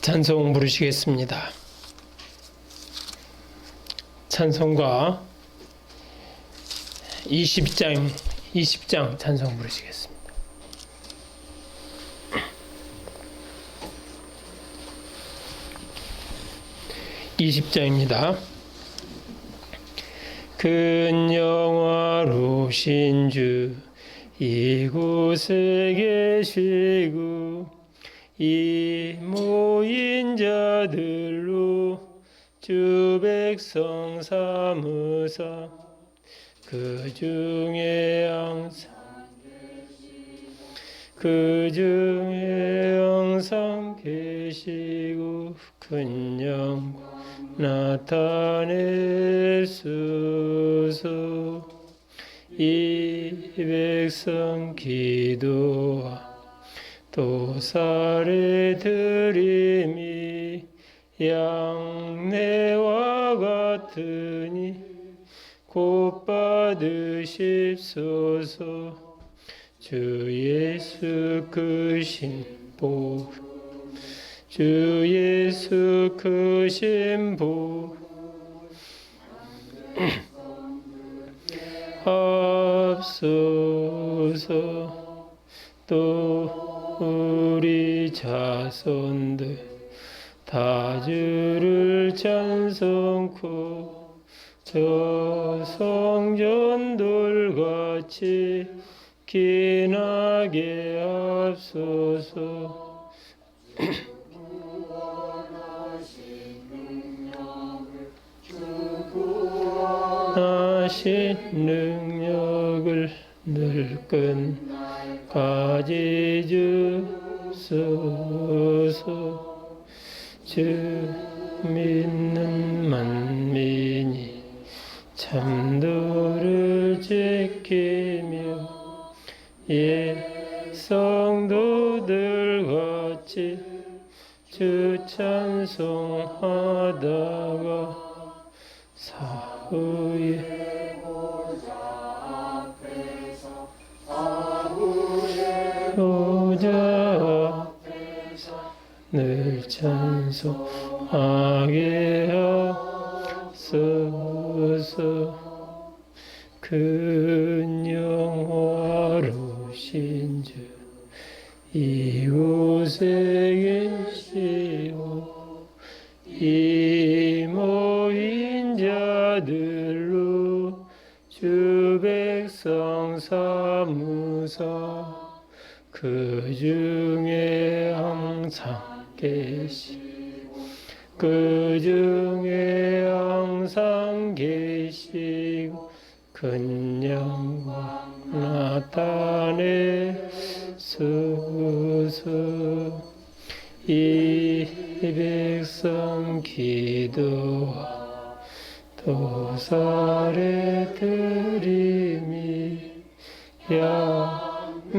찬송 부르시겠습니다. 찬송가 20장 찬송 부르시겠습니다. (20장입니다) 큰 영화로우신 주 이곳에 계시고 이 모인 자들로 주 백성 삼으사 그 중에 항상 계시고 큰 영광 나타내소서. 이 백성 기도와 또 사례 드림이 양내와 같으니 곧 받으십소서. 주 예수 크신 복, 주 예수 크신 복 앞서서 또 우리 자손들 다 주를 찬송코 저 성전돌같이 기나게 앞서서. 하신 능력을 늘 끝까지 주소서. 주 믿는 만민이 참도를 지키며 예 성도들같이 주 찬송하다가 사후의 보좌 앞에서 늘 찬송하게 하소서. 큰 영화로우신 주 이곳에 계시오 이 모인 자들로 주 백성 삼으사 그 중에 항상 계시고 그 중에 항상 계시고 큰 영광 나타내소서. 이 백성 기도와 또 사례 드림이 양내와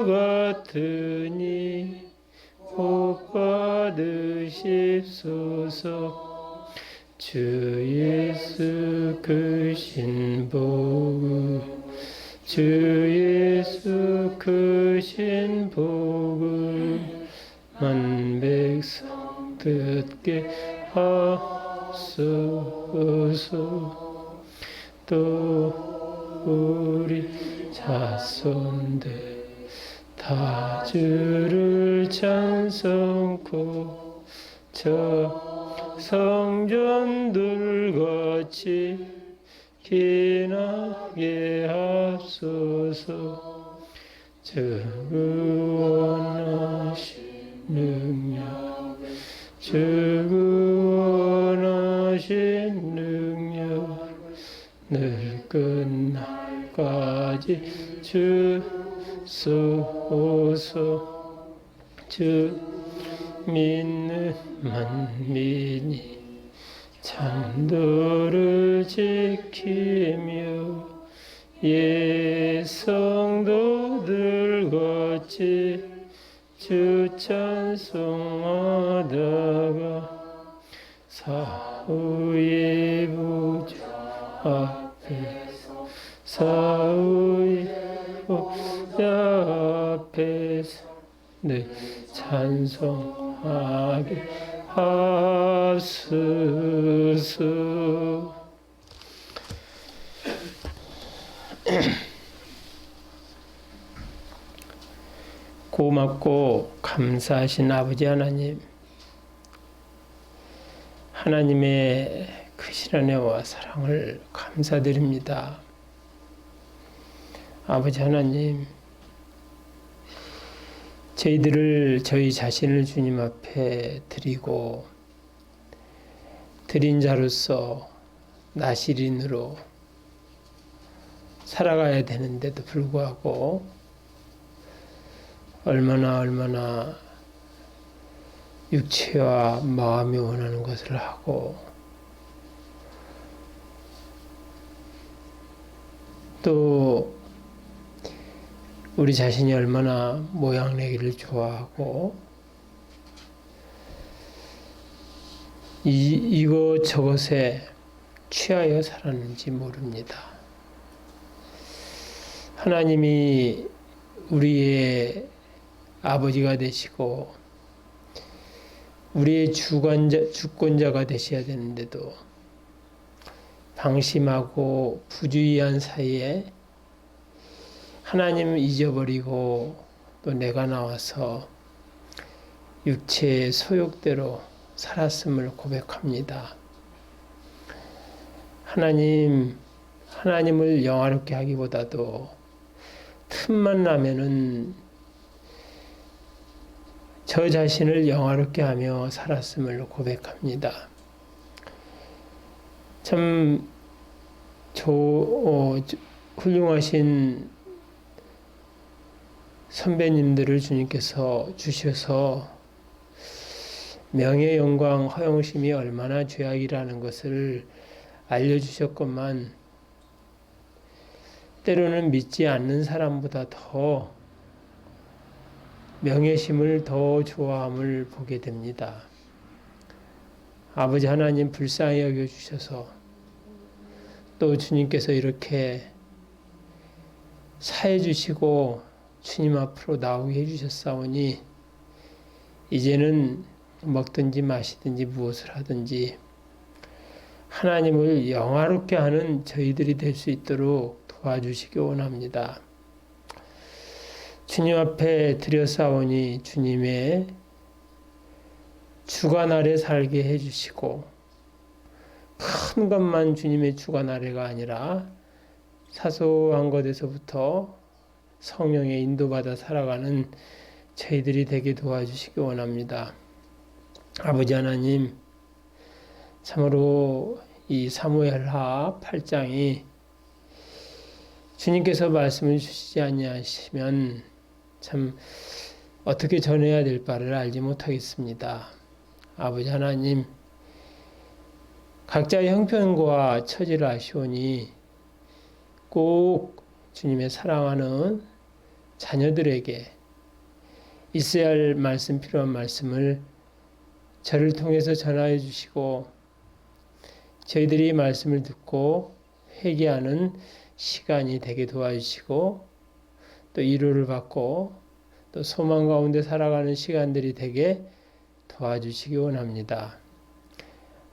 같으니 복 받으십소서. 주 예수 크신 복을 주 예수 크신 복을 만 백성 듣게 하소서. 또 우리 자손들 다 주를 찬송코 저 성전들같이 기나게 하소서. 주 구원하신 능력 주 구원하신 능력 늘 끝날까지 주소서. 주 믿는 만민이 참도를 지키며 예 성도들같이 주 찬송하다가 사후의 보좌 앞에서 사후의 보좌 앞에서 늘 찬송하게 하게 하소서. 고맙고 감사하신 아버지 하나님, 하나님의 크신 은혜와 사랑을 감사드립니다. 아버지 하나님, 저희 자신을 주님 앞에 드리고 드린 자로서 나시린으로 살아가야 되는데도 불구하고 얼마나 육체와 마음이 원하는 것을 하고 또 우리 자신이 얼마나 모양내기를 좋아하고 이것 저것에 취하여 살았는지 모릅니다. 하나님이 우리의 아버지가 되시고 우리의 주권자가 되셔야 되는데도 방심하고 부주의한 사이에 하나님을 잊어버리고 또 내가 나와서 육체의 소욕대로 살았음을 고백합니다. 하나님을 영화롭게 하기보다도 틈만 나면은 저 자신을 영화롭게 하며 살았음을 고백합니다. 참 훌륭하신 선배님들을 주님께서 주셔서 명예, 영광, 허영심이 얼마나 죄악이라는 것을 알려주셨건만 때로는 믿지 않는 사람보다 더 명예심을 더 좋아함을 보게 됩니다. 아버지 하나님 불쌍히 여겨주셔서 또 주님께서 이렇게 사해 주시고 주님 앞으로 나오게 해주셨사오니 이제는 먹든지 마시든지 무엇을 하든지 하나님을 영화롭게 하는 저희들이 될 수 있도록 도와주시기 원합니다. 주님 앞에 드려싸오니 주님의 주간 아래 살게 해주시고 큰 것만 주님의 주간 아래가 아니라 사소한 것에서부터 성령의 인도받아 살아가는 저희들이 되게 도와주시기 원합니다. 아버지 하나님, 참으로 이 사무엘하 8장이 주님께서 말씀을 주시지 아니하시면 참 어떻게 전해야 될 바를 알지 못하겠습니다. 아버지 하나님, 각자의 형편과 처지를 아시오니 꼭 주님의 사랑하는 자녀들에게 있어야 할 말씀, 필요한 말씀을 저를 통해서 전하여 주시고 저희들이 말씀을 듣고 회개하는 시간이 되게 도와주시고 또 위로를 받고 또 소망 가운데 살아가는 시간들이 되게 도와주시기 원합니다.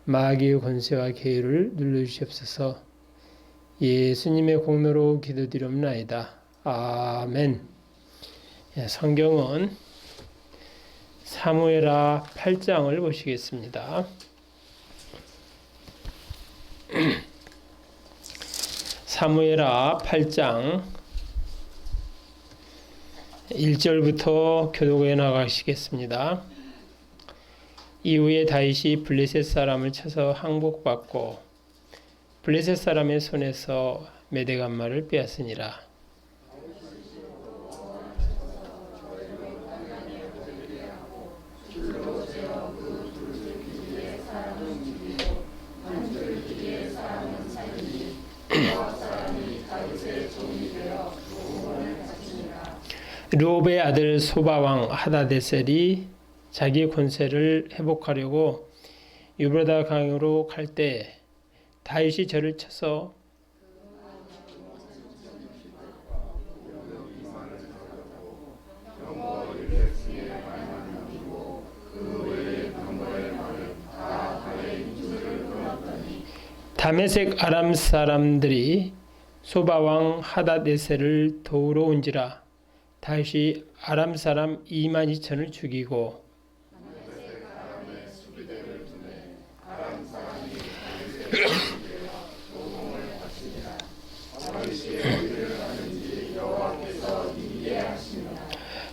마귀의 권세와 계율을 눌러주시옵소서. 예수님의 공로로 기도드리옵나이다. 아멘. 성경은 사무엘하 8장을 보시겠습니다. 사무엘하 8장 1절부터 교독해 나가시겠습니다. 이후에 다윗이 블레셋 사람을 쳐서 항복받고 블레셋 사람의 손에서 메대간말을 빼앗으니라. 르홉의 아들 소바왕 하다데셀이 자기 권세를 회복하려고 유브라다 강으로 갈 때 다윗이 저를 쳐서 다메섹 아람 사람들이 소바왕 하닷에셀을 도우러 온지라 다윗이 아람 사람 2만 2천을 죽이고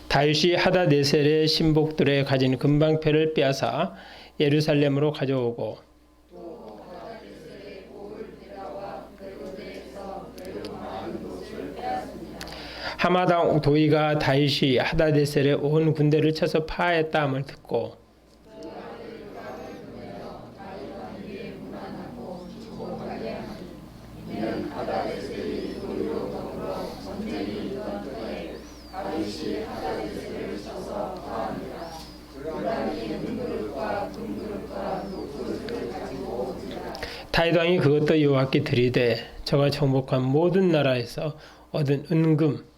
다윗이 하닷에셀의 신복들의 가진 금방패를 빼앗아 예루살렘으로 가져오고 하마당 도이가 다윗이 하닷에셀의 온 군대를 쳐서 파했다함을 듣고 다윗 왕이 그것도 여호와께 드리되 저가 정복한 모든 나라에서 얻은 은금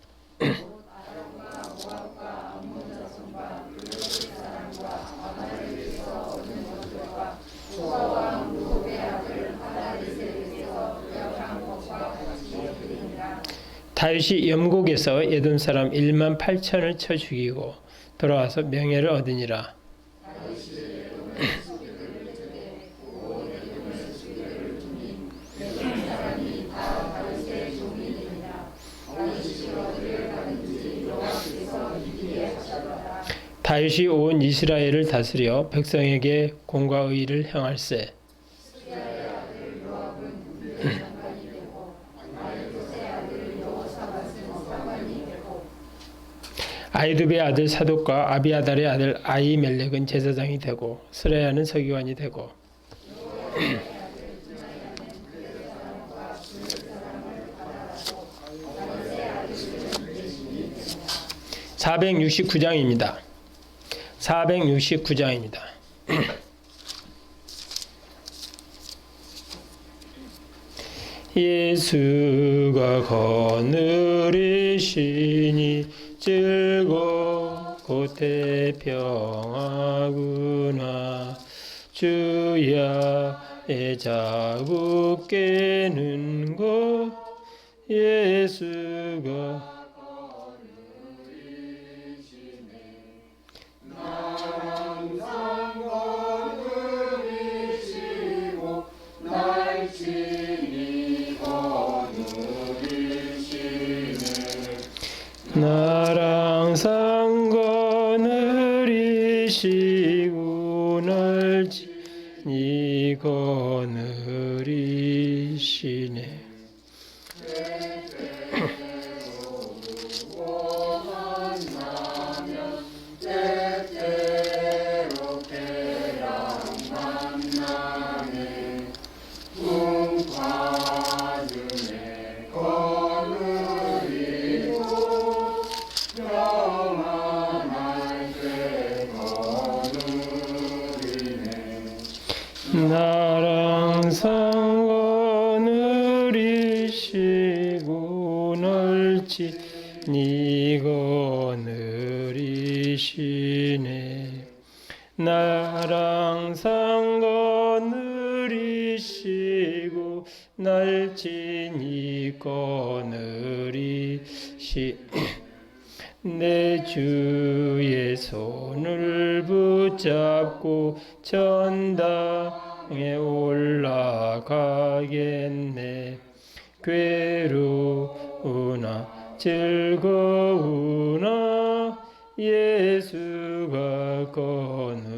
다윗이 염곡에서 에돔 사람 1만 8천을 쳐 죽이고 돌아와서 명예를 얻으니라. 다윗이 온 이스라엘을 다스려 백성에게 공과 의를 행할세. 아이두베의 아들 사독과 아비아달의 아들 아히멜렉은 제사장이 되고 스레야는 서기관이 되고 469장입니다. 469장입니다. 예수가 거느리시니 즐겁고 태평하구나. 주야의 자국 깨는 것 예수가 나랑 상거느리시고 날 친히 거느리시네. 나랑 상거느리시고 날 친히 거느리시네. 나랑 상거느리시고 날 친히 거느리시 내 주의 손을 붙잡고 천당에 올라가겠네. 괴로우나 즐거우나 예수가 거느리시네.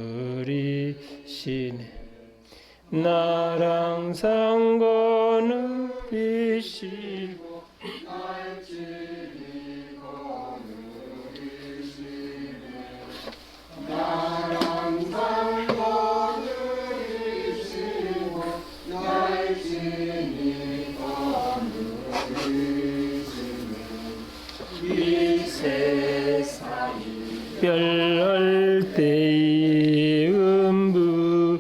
나랑 상거느리시고 나랑 상거느리시고 날 친히 거느리시네. 이 세상이 별날 때의 음부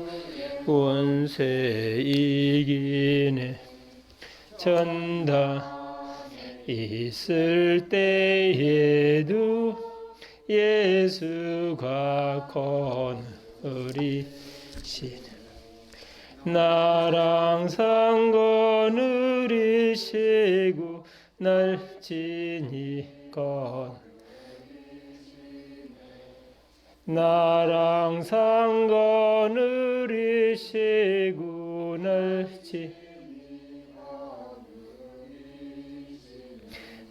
원세 이기네. 전다 있을 때에도 예수가 거느리시네. 나랑 상거 누리시고 날 지니건 나랑 상거 누리시고 날 지니건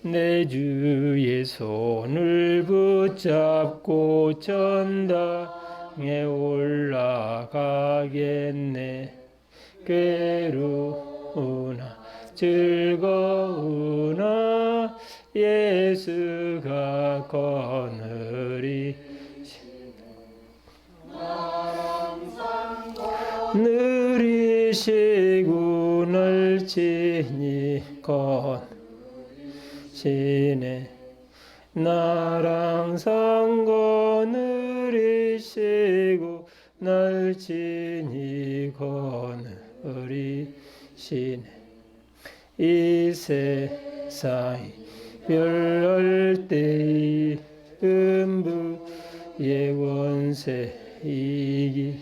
내 주의 손을 붙잡고 전당에 올라가겠네. 괴로우나 즐거우나 예수가 거느리 느리시고 넓지니 건시네 나랑 상거 느리시고 넓지니 거느리시네 이 세상이 별날 때의 음부의 원세이기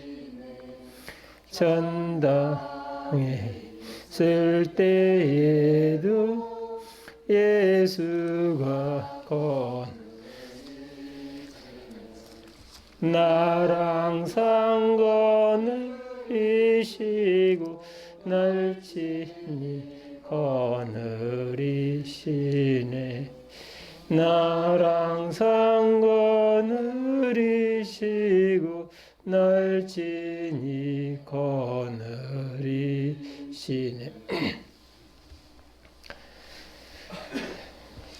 전당에 있을 때에도 예수가 나랑 상거느리시고 날치니 거느리시네 나랑 상거느리시고 날지니 거느리시네.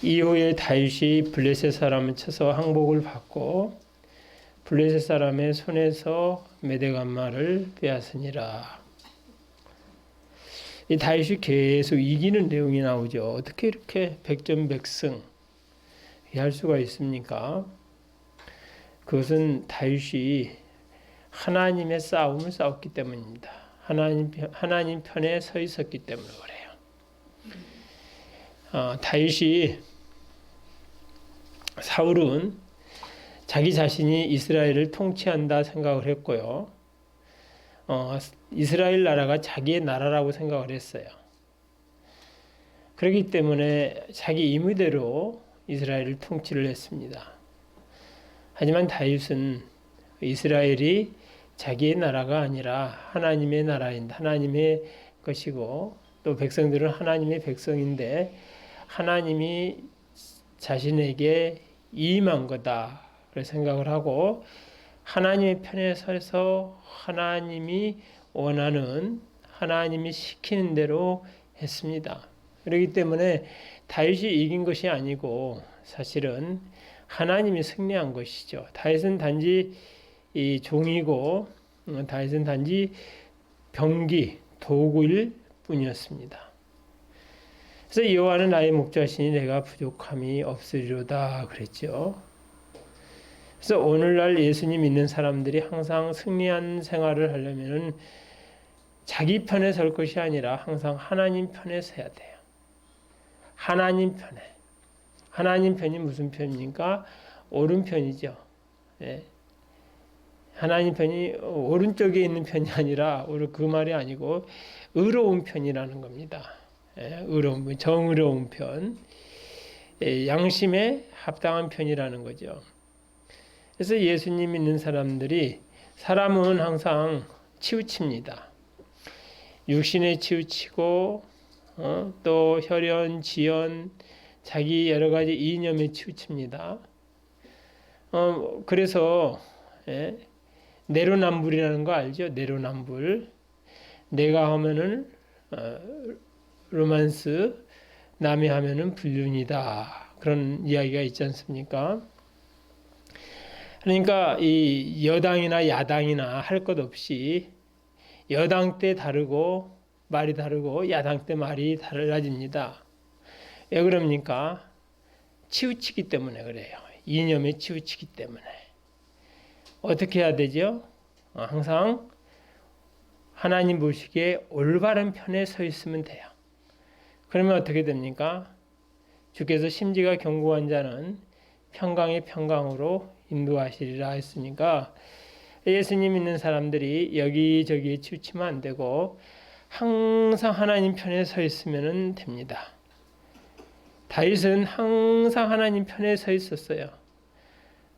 이후에 다윗이 블레셋 사람을 쳐서 항복을 받고 블레셋 사람의 손에서 메대간마를 빼앗으니라. 이 다윗이 계속 이기는 내용이 나오죠. 어떻게 이렇게 백전백승 할 수가 있습니까? 그것은 다윗이 하나님의 싸움을 싸웠기 때문입니다. 하나님 편에 서 있었기 때문에 그래요. 다윗이 사울은 자기 자신이 이스라엘을 통치한다 생각을 했고요. 이스라엘 나라가 자기의 나라라고 생각을 했어요. 그렇기 때문에 자기 임의대로 이스라엘을 통치를 했습니다. 하지만 다윗은 이스라엘이 자기의 나라가 아니라 하나님의 나라인데 하나님의 것이고 또 백성들은 하나님의 백성인데 하나님이 자신에게 임한 거다 생각을 하고 하나님의 편에 서서 하나님이 원하는 하나님이 시키는 대로 했습니다. 그렇기 때문에 다윗이 이긴 것이 아니고 사실은 하나님이 승리한 것이죠. 다윗은 단지 이 종이고 다윗은 단지 병기 도구일 뿐이었습니다. 그래서 여호와는 나의 목자시니 내가 부족함이 없으리로다 그랬죠. 그래서 오늘날 예수님 믿는 사람들이 항상 승리한 생활을 하려면은 자기 편에 설 것이 아니라 항상 하나님 편에 서야 돼요. 하나님 편에. 하나님 편이 무슨 편입니까? 오른편이죠. 예. 하나님 편이 오른쪽에 있는 편이 아니라 그 말이 아니고 의로운 편이라는 겁니다. 예. 의로운, 정의로운 편. 예. 양심에 합당한 편이라는 거죠. 그래서 예수님 믿는 사람들이 사람은 항상 치우칩니다. 육신에 치우치고 또 혈연, 지연, 자기 여러 가지 이념에 치우칩니다. 그래서 내로남불이라는 거 알죠? 내로남불. 내가 하면은 로만스, 남이 하면은 불륜이다. 그런 이야기가 있지 않습니까? 그러니까 이 여당이나 야당이나 할 것 없이 여당 때 다르고 말이 다르고 야당 때 말이 달라집니다. 왜 그럽니까? 치우치기 때문에 그래요. 이념에 치우치기 때문에. 어떻게 해야 되죠? 항상 하나님 보시기에 올바른 편에 서 있으면 돼요. 그러면 어떻게 됩니까? 주께서 심지가 견고한 자는 평강의 평강으로 인도하시리라 했으니까 예수님 믿는 사람들이 여기저기 치우치면 안 되고 항상 하나님 편에 서 있으면 됩니다. 다윗은 항상 하나님 편에 서 있었어요.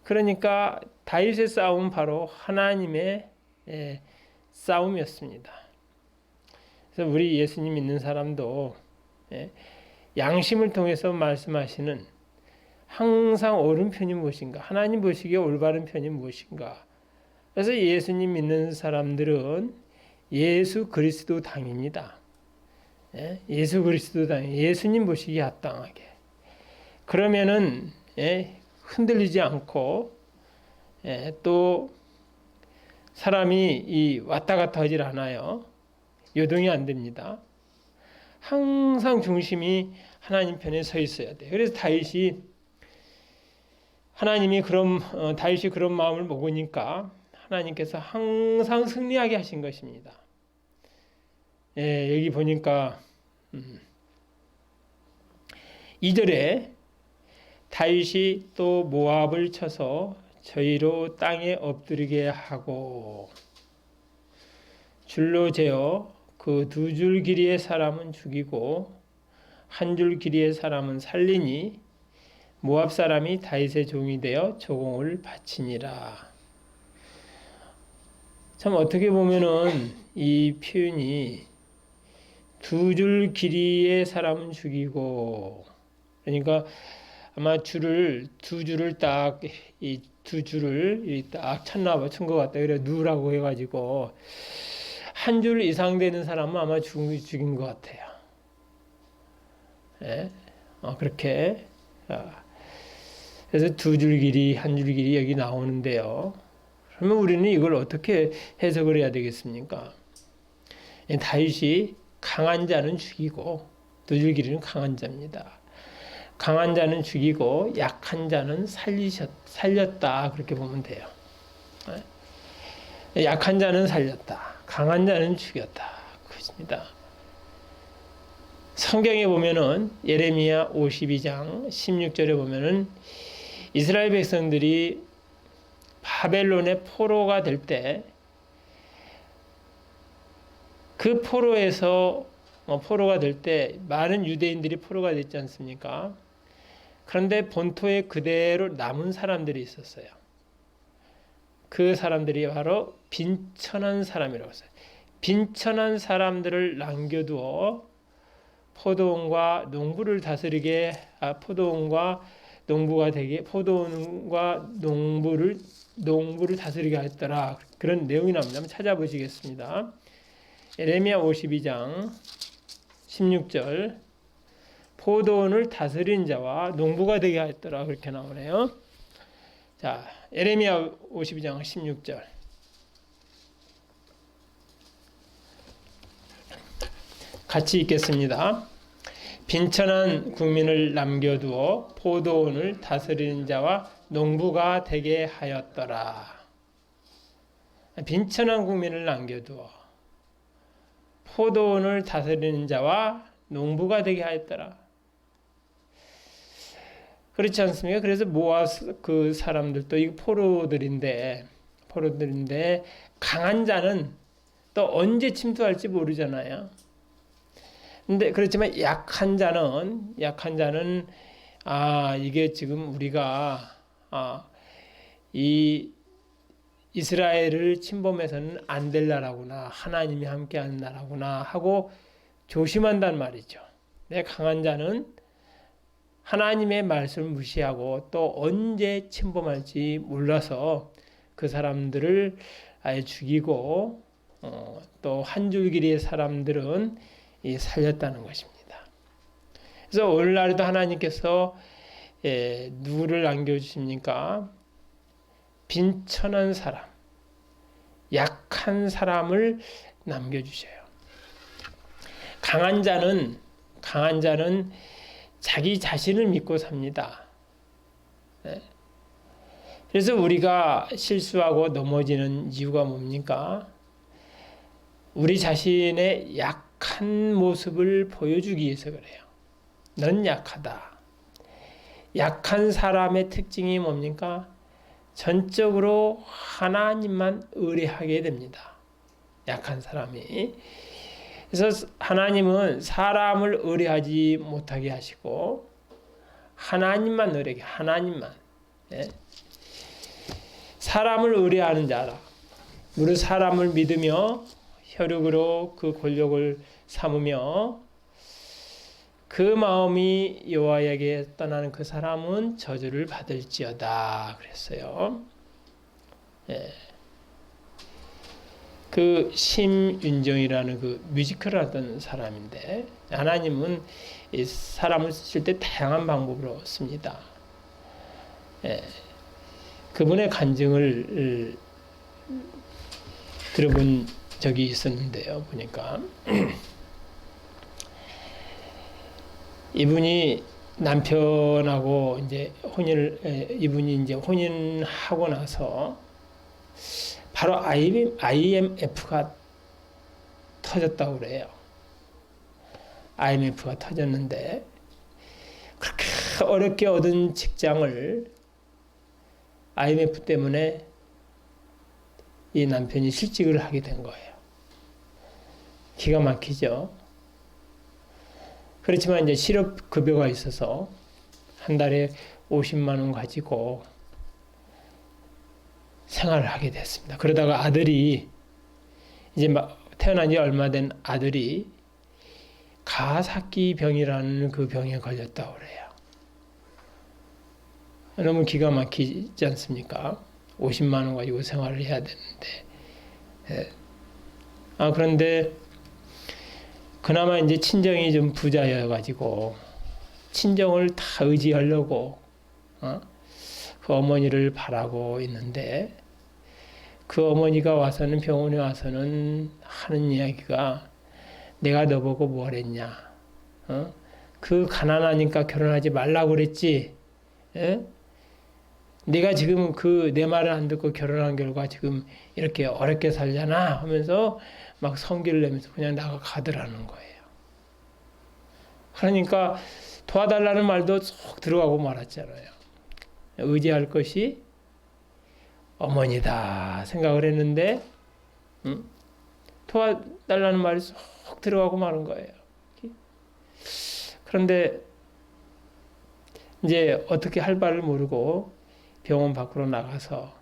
그러니까 다윗의 싸움은 바로 하나님의 싸움이었습니다. 그래서 우리 예수님 믿는 사람도 양심을 통해서 말씀하시는 항상 옳은 편이 무엇인가, 하나님 보시기에 올바른 편이 무엇인가. 그래서 예수님 믿는 사람들은 예수 그리스도 당입니다. 예수 그리스도 당, 예수님 보시기에 합당하게. 그러면은 흔들리지 않고 또 사람이 왔다 갔다 하질 않아요. 요동이 안 됩니다. 항상 중심이 하나님 편에 서 있어야 돼요. 그래서 다윗이 그런 마음을 먹으니까 하나님께서 항상 승리하게 하신 것입니다. 여기 보니까 2절에 다윗이 또 모압을 쳐서 저희로 땅에 엎드리게 하고 줄로 재어 그 2줄 길이의 사람은 죽이고 1줄 길이의 사람은 살리니 모압 사람이 다윗의 종이 되어 조공을 바치니라. 참 어떻게 보면은 이 표현이 2줄 길이의 사람은 죽이고, 그러니까 아마 두 줄을 딱 이 2줄을 딱 쳤나 봐, 친 것 같다. 그래 누라고 해가지고 1줄 이상 되는 사람은 아마 죽인 것 같아요. 그렇게. 그래서 2줄 길이, 1줄 길이 여기 나오는데요. 그러면 우리는 이걸 어떻게 해석을 해야 되겠습니까? 다윗이 강한 자는 죽이고 2줄 길이는 강한 자입니다. 강한 자는 죽이고 약한 자는 살렸다, 그렇게 보면 돼요. 약한 자는 살렸다, 강한 자는 죽였다, 그것입니다. 성경에 보면은 예레미야 52장 16절에 보면은 이스라엘 백성들이 바벨론의 포로가 될 때 그 포로에서 포로가 될 때 많은 유대인들이 포로가 됐지 않습니까? 그런데 본토에 그대로 남은 사람들이 있었어요. 그 사람들이 바로 빈천한 사람이라고 했어요. 빈천한 사람들을 남겨두어 포도원과 농부를 다스리게, 포도원과 농부가 되게, 포도원과 농부를 다스리게 했더라. 그런 내용이 나옵니다. 한번 찾아보시겠습니다. 예레미야 52장 16절, 포도원을 다스린 자와 농부가 되게 하였더라, 그렇게 나오네요. 자, 예레미야 52장 16절. 같이 읽겠습니다. 빈천한 국민을 남겨두어 포도원을 다스리는 자와 농부가 되게 하였더라. 빈천한 국민을 남겨두어 포도원을 다스리는 자와 농부가 되게 하였더라. 그렇지 않습니까? 그래서 모압 그 사람들도 이 포로들인데 강한 자는 또 언제 침투할지 모르잖아요. 근데 그렇지만 약한 자는 이게 지금 우리가 이 이스라엘을 침범해서는 안 될 나라구나, 하나님이 함께하는 나라구나 하고 조심한단 말이죠. 내 강한 자는 하나님의 말씀을 무시하고 또 언제 침범할지 몰라서 그 사람들을 아예 죽이고 또 한 줄 길이의 사람들은 살렸다는 것입니다. 그래서 오늘날에도 하나님께서 누구를 남겨주십니까? 빈천한 사람, 약한 사람을 남겨주셔요. 강한 자는 자기 자신을 믿고 삽니다. 그래서 우리가 실수하고 넘어지는 이유가 뭡니까? 우리 자신의 약한 모습을 보여주기 위해서 그래요. 넌 약하다. 약한 사람의 특징이 뭡니까? 전적으로 하나님만 의뢰하게 됩니다. 약한 사람이. 그래서 하나님은 사람을 의뢰하지 못하게 하시고 하나님만 의뢰하게, 하나님만. 예? 사람을 의뢰하는 자라. 무릇 사람을 믿으며 혈육으로 그 권력을 삼으며 그 마음이 여호와에게 떠나는 그 사람은 저주를 받을지어다 그랬어요. 예. 그 심윤정이라는 그 뮤지컬을 하던 사람인데 하나님은 이 사람을 쓰실 때 다양한 방법으로 씁니다. 예. 그분의 간증을 들어본 적이 있었는데요. 보니까 이분이 남편하고 이제 이분이 이제 혼인하고 나서 바로 IMF가 터졌다고 그래요. IMF가 터졌는데 그렇게 어렵게 얻은 직장을 IMF 때문에 이 남편이 실직을 하게 된 거예요. 기가 막히죠. 그렇지만 이제 실업급여가 있어서 한 달에 50만 원 가지고 생활을 하게 됐습니다. 그러다가 아들이 이제 태어난 지 얼마 된 아들이 가사키 병이라는 그 병에 걸렸다고 그래요. 너무 기가 막히지 않습니까? 50만 원 가지고 생활을 해야 되는데. 예. 그런데 그나마 이제 친정이 좀 부자여 가지고 친정을 다 의지하려고 그 어머니를 바라고 있는데 그 어머니가 와서는 병원에 와서는 하는 이야기가 내가 너보고 뭘 했냐? 그 가난하니까 결혼하지 말라고 그랬지? 예? 네가 지금 그 내 말을 안 듣고 결혼한 결과 지금 이렇게 어렵게 살잖아 하면서 막 성기를 내면서 그냥 나가더라는 거예요. 그러니까 도와달라는 말도 쏙 들어가고 말았잖아요. 의지할 것이 어머니다 생각을 했는데 도와달라는 말이 쏙 들어가고 마는 거예요. 그런데 이제 어떻게 할 바를 모르고 병원 밖으로 나가서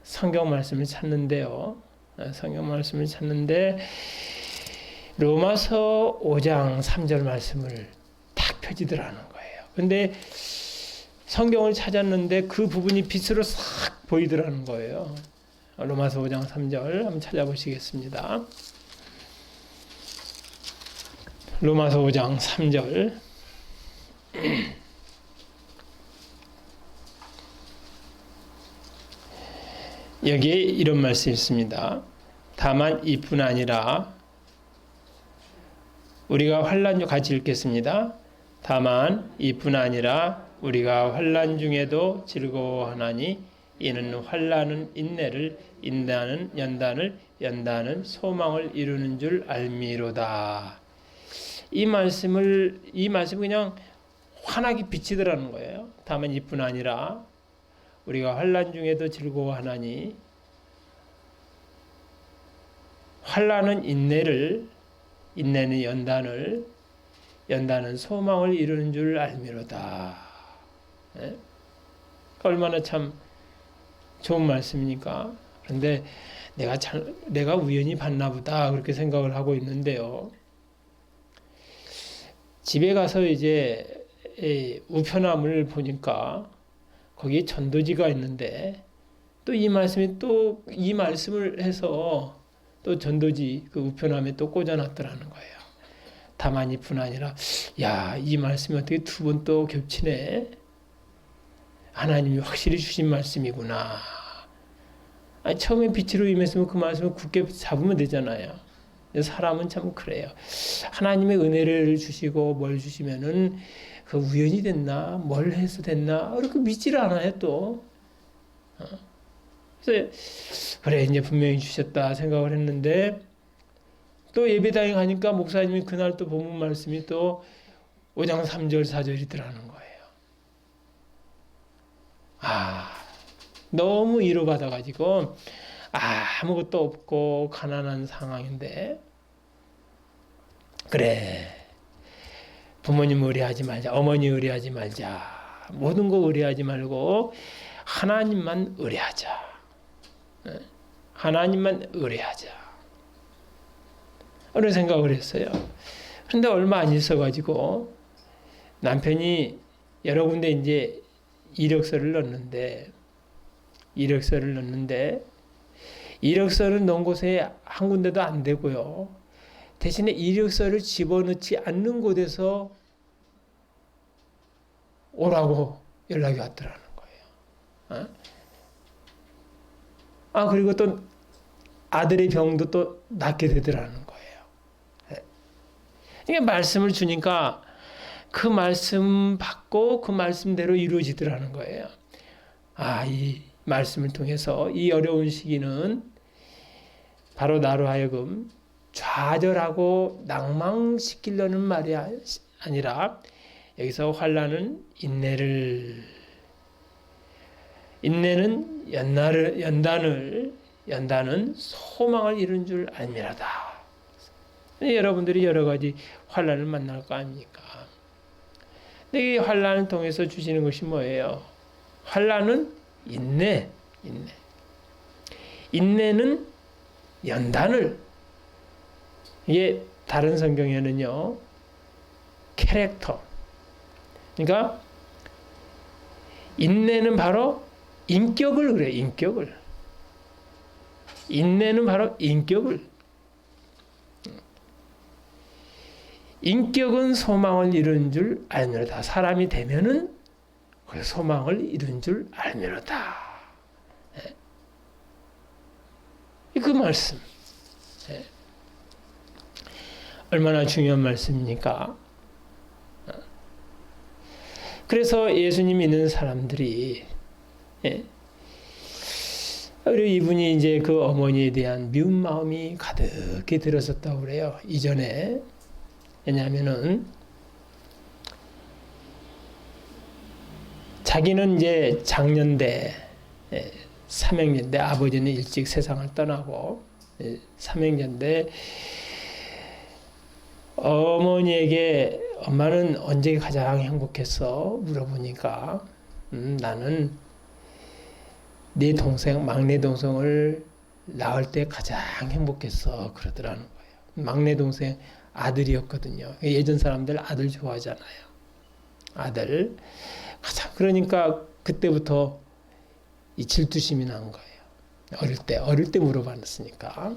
성경 말씀을 찾는데요. 성경 말씀을 찾는데 로마서 5장 3절 말씀을 딱 펴지더라는 거예요. 근데 성경을 찾았는데 그 부분이 빛으로 싹 보이더라는 거예요. 로마서 5장 3절 한번 찾아보시겠습니다. 로마서 5장 3절 여기에 이런 말씀이 있습니다. 다만 이뿐 아니라 우리가 환난 중 같이 읽겠습니다. 다만 이뿐 아니라 우리가 환난 중에도 즐거워하나니 이는 환난은 인내를 인내하는 연단을 연단은 소망을 이루는 줄 알미로다. 이 말씀은 그냥 환하게 비치더라는 거예요. 다만 이뿐 아니라 우리가 환난 중에도 즐거워하나니 환난은 인내를 인내는 연단을 연단은 소망을 이루는 줄 알미로다. 네? 얼마나 참 좋은 말씀이니까. 그런데 내가 우연히 봤나 보다 그렇게 생각을 하고 있는데요. 집에 가서 이제 우편함을 보니까 거기에 전도지가 있는데 또 이 말씀을 해서 또 전도지 그 우편함에 또 꽂아놨더라는 거예요. 다만 이뿐 아니라 이 말씀이 어떻게 두 번 또 겹치네. 하나님이 확실히 주신 말씀이구나. 처음에 빛으로 임했으면 그 말씀을 굳게 잡으면 되잖아요. 사람은 참 그래요. 하나님의 은혜를 주시고 뭘 주시면은 그 우연이 됐나 뭘 해서 됐나 그렇게 믿지를 않아요 또. 그래서 그래 이제 분명히 주셨다 생각을 했는데 또 예배당에 가니까 목사님이 그날 또 본문 말씀이 또 5장 3절 4절이더라는 거예요. 너무 위로받아가지고 아무것도 없고 가난한 상황인데 그래 부모님 의뢰하지 말자, 어머니 의뢰하지 말자, 모든 거 의뢰하지 말고 하나님만 의뢰하자. 하나님만 의뢰하자. 그런 생각을 했어요. 그런데 얼마 안 있어가지고 남편이 여러 군데 이제 이력서를 넣는데 이력서를 넣은 곳에 한 군데도 안 되고요. 대신에 이력서를 집어넣지 않는 곳에서 오라고 연락이 왔더라는 거예요. 그리고 또 아들의 병도 또 낫게 되더라는 거예요. 이게 말씀을 주니까 그 말씀 받고 그 말씀대로 이루어지더라는 거예요. 이 말씀을 통해서 이 어려운 시기는 바로 나로 하여금 좌절하고 낭망시키려는 말이 아니라 여기서 환난은 인내는 연단은 소망을 이룬 줄 알미라다. 여러분들이 여러 가지 환난을 만날 거 아닙니까? 근데 이 환난을 통해서 주시는 것이 뭐예요? 환난은 인내는 연단을, 이게 다른 성경에는요 캐릭터, 그러니까 인내는 바로 인격을 그래. 인내는 바로 인격은 소망을 이룬 줄 알미로다. 사람이 되면은 소망을 이룬 줄 알미로다. 그 말씀 얼마나 중요한 말씀입니까? 그래서 예수님 믿는 사람들이 그리고 이분이 이제 그 어머니에 대한 미운 마음이 가득히 들었었다고 그래요. 이전에. 왜냐하면은 자기는 이제 장년대, 삼형제인데 아버지는 일찍 세상을 떠나고 삼형제인데 어머니에게 엄마는 언제 가장 행복했어? 물어보니까 나는 네 동생, 막내 동생을 낳을 때 가장 행복했어. 그러더라는 거예요. 막내 동생 아들이었거든요. 예전 사람들 아들 좋아하잖아요. 아들. 그러니까 그때부터 이 질투심이 난 거예요. 어릴 때 물어봤으니까.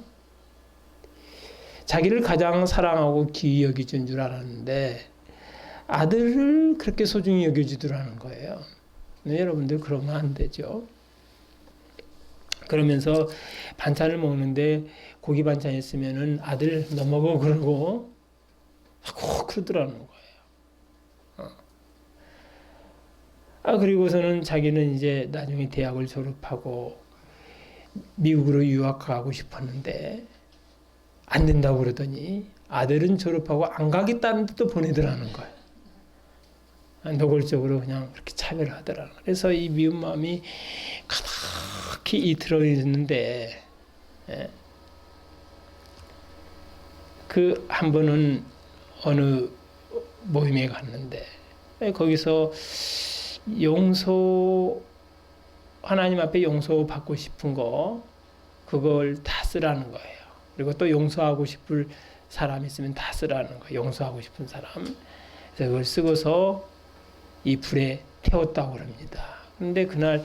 자기를 가장 사랑하고 귀히 여겨준 줄 알았는데 아들을 그렇게 소중히 여겨주더라는 거예요. 여러분들 그러면 안 되죠. 그러면서 반찬을 먹는데 고기 반찬 있으면은 아들 너 먹어 그러고 하고 그러더라는 거예요. 그리고서는 자기는 이제 나중에 대학을 졸업하고 미국으로 유학가고 싶었는데 안 된다고 그러더니 아들은 졸업하고 안 가겠다는 데 또 보내더라는 거예요. 노골적으로 그냥 그렇게 차별을 하더라는 거예요. 그래서 이 미운 마음이 가득히 들어있는데 그 한 번은 어느 모임에 갔는데 거기서 하나님 앞에 용서 받고 싶은 거 그걸 다 쓰라는 거예요. 그리고 또 용서하고 싶을 사람 있으면 다 쓰라는 거예요. 용서하고 싶은 사람. 그래서 그걸 쓰고서 이 불에 태웠다고 합니다. 그런데 그날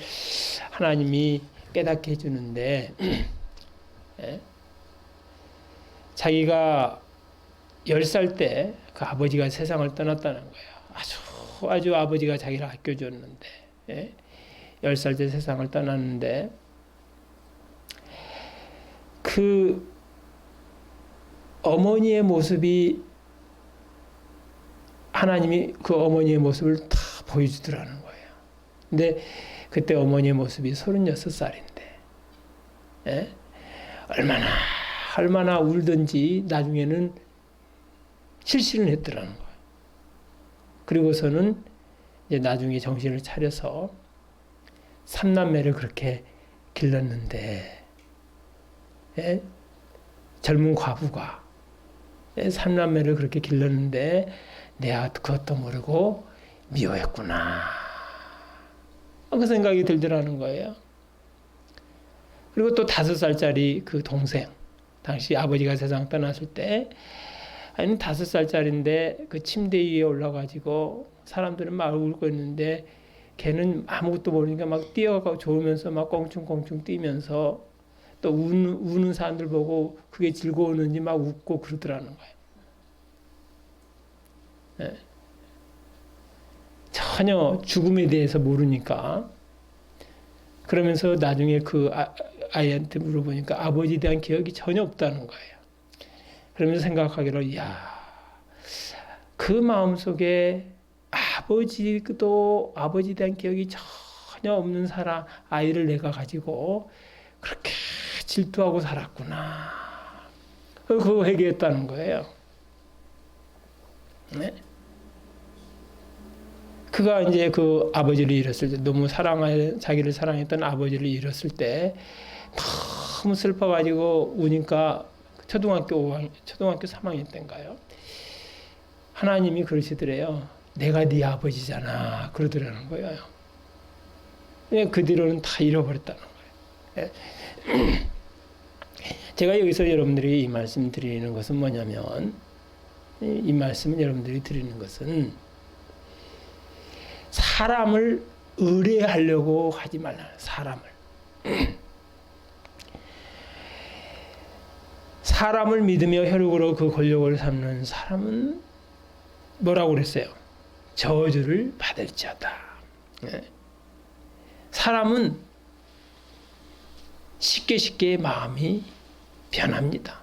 하나님이 깨닫게 해주는데 자기가 10살 때 그 아버지가 세상을 떠났다는 거예요. 아주 아버지가 자기를 아껴줬는데 10살 때 세상을 떠났는데 그 어머니의 모습이 하나님이 그 어머니의 모습을 다 보여주더라는 거예요. 근데 그때 어머니의 모습이 36살인데 얼마나 울든지 나중에는 실신을 했더라는 거예요. 그리고서는 이제 나중에 정신을 차려서 삼남매를 그렇게 길렀는데, 예? 젊은 과부가 삼남매를 그렇게 길렀는데 내가 그것도 모르고 미워했구나. 그 생각이 들더라는 거예요. 그리고 또 5살짜리 그 동생, 당시 아버지가 세상 떠났을 때, 아니 5살짜리인데 그 침대 위에 올라가지고 사람들은 막 울고 있는데 걔는 아무것도 모르니까 막 뛰어가고 좋으면서 막 껑충껑충 뛰면서 또 우는 사람들 보고 그게 즐거웠는지 막 웃고 그러더라는 거예요. 네. 전혀 죽음에 대해서 모르니까. 그러면서 나중에 그 아이한테 물어보니까 아버지에 대한 기억이 전혀 없다는 거예요. 그러면서 생각하기로, 그 마음속에 아버지에 대한 기억이 전혀 없는 아이를 내가 가지고 그렇게 질투하고 살았구나. 그거 회개했다는 거예요. 네? 그가 이제 그 아버지를 잃었을 때, 너무 자기를 사랑했던 아버지를 잃었을 때 너무 슬퍼가지고 우니까 초등학교 3학년 때인가요? 하나님이 그러시더래요. 내가 네 아버지잖아. 그러더라는 거예요. 그 뒤로는 다 잃어버렸다는 거예요. 제가 여기서 여러분들이 이 말씀 드리는 것은 뭐냐면, 이 말씀을 여러분들이 드리는 것은 사람을 의뢰하려고 하지 말라. 사람을 믿으며 혈육으로 그 권력을 삼는 사람은 뭐라고 그랬어요? 저주를 받을지어다. 사람은 쉽게 마음이 변합니다.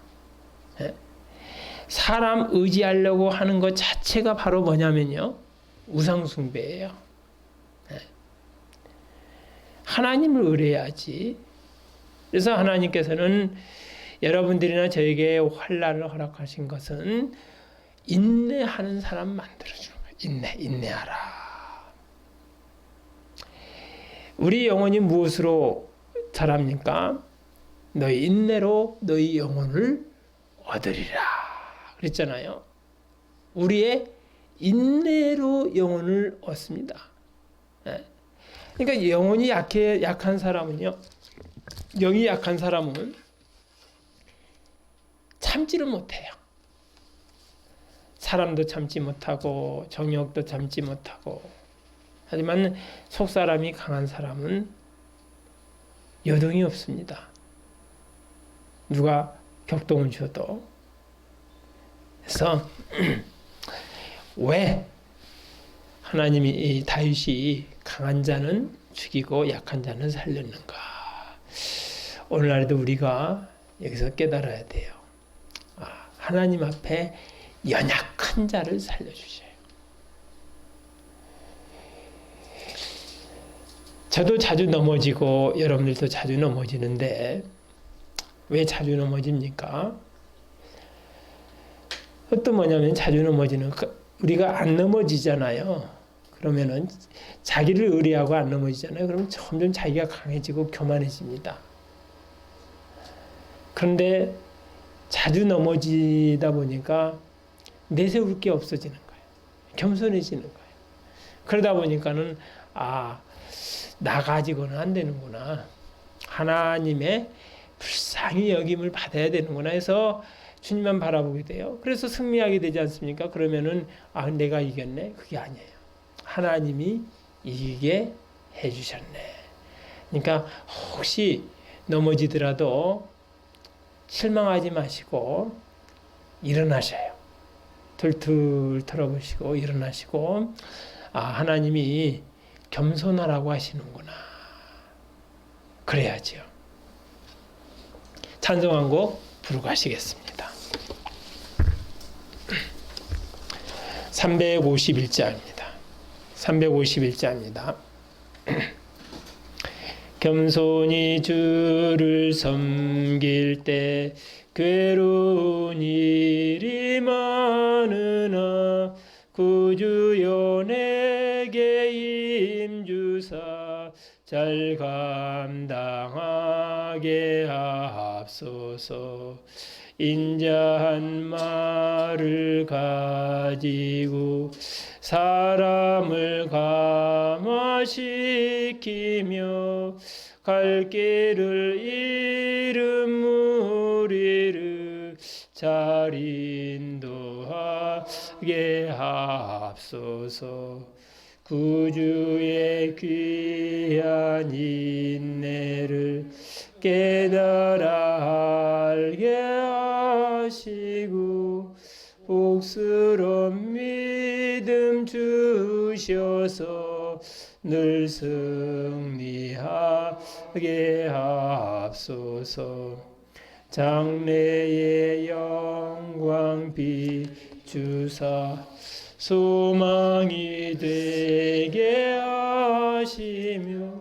사람 의지하려고 하는 것 자체가 바로 뭐냐면요, 우상숭배예요. 하나님을 의뢰해야지. 그래서 하나님께서는 여러분들이나 저에게 환난을 허락하신 것은 인내하는 사람 만들어주는 거예요. 인내하라. 우리 영혼이 무엇으로 자랍니까? 너희 인내로 너희 영혼을 얻으리라 그랬잖아요. 우리의 인내로 영혼을 얻습니다. 그러니까 영혼이 약한 사람은요, 영이 약한 사람은 참지를 못해요. 사람도 참지 못하고 정욕도 참지 못하고. 하지만 속사람이 강한 사람은 여동이 없습니다. 누가 격동을 줘도. 그래서 왜 하나님이 이 다윗이 강한 자는 죽이고 약한 자는 살렸는가? 오늘날에도 우리가 여기서 깨달아야 돼요. 하나님 앞에 연약한 자를 살려주셔요. 저도 자주 넘어지고 여러분들도 자주 넘어지는데 왜 자주 넘어집니까? 그것도 뭐냐면 자주 넘어지는, 우리가 안 넘어지잖아요. 그러면은 자기를 의뢰하고 안 넘어지잖아요. 그러면 점점 자기가 강해지고 교만해집니다. 그런데 자주 넘어지다 보니까 내세울 게 없어지는 거예요. 겸손해지는 거예요. 그러다 보니까는 나 가지고는 안 되는구나. 하나님의 불쌍히 여김을 받아야 되는구나 해서 주님만 바라보게 돼요. 그래서 승리하게 되지 않습니까? 그러면은 내가 이겼네? 그게 아니에요. 하나님이 이기게 해주셨네. 그러니까 혹시 넘어지더라도 실망하지 마시고 일어나셔요. 툴툴 털어보시고 일어나시고, 하나님이 겸손하라고 하시는구나. 그래야죠. 찬송한 곡 부르고 하시겠습니다. 351자입니다. 351자입니다. 겸손히 주를 섬길 때 괴로운 일이 많으나 구주여 내게 힘주사 잘 감당하게 하옵소서. 인자한 말을 가지고 사람을 감화시키며 갈 길을 잃은 무리를 잘 인도하게 하옵소서. 구주의 귀한 인내를 깨달아 알게 하시고 복스러운 믿음 주셔서 늘 승리하게 하옵소서. 장래의 영광 비추사 소망이 되게 하시며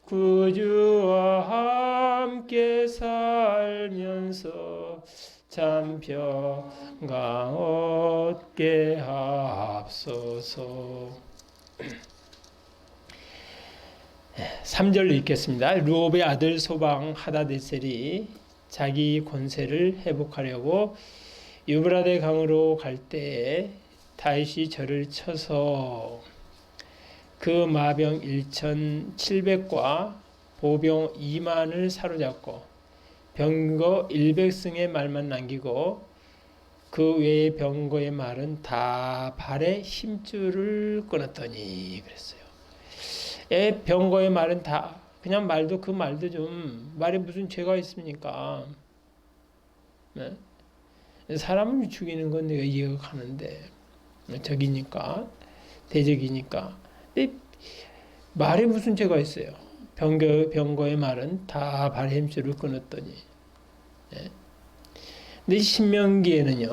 구주와 함께 살면서 참 평강 얻게 하옵소서. 3절로 읽겠습니다. 르홉의 아들 소방 하다데셀이 자기 권세를 회복하려고 유브라데 강으로 갈 때에 다윗이 저를 쳐서 그 마병 1,700과 보병 2만을 사로잡고 병거 100승의 말만 남기고 그 외의 병거의 말은 다 발에 힘줄을 끊었더니 그랬어요. 병거의 말은 다 그냥 말도 그 말도 좀 말에 무슨 죄가 있습니까? 네? 사람을 죽이는 건 내가 이해가 가는데 적이니까 대적이니까 말에 무슨 죄가 있어요? 병거의 말은 다 발에 힘줄을 끊었더니. 네. 근데 신명기에는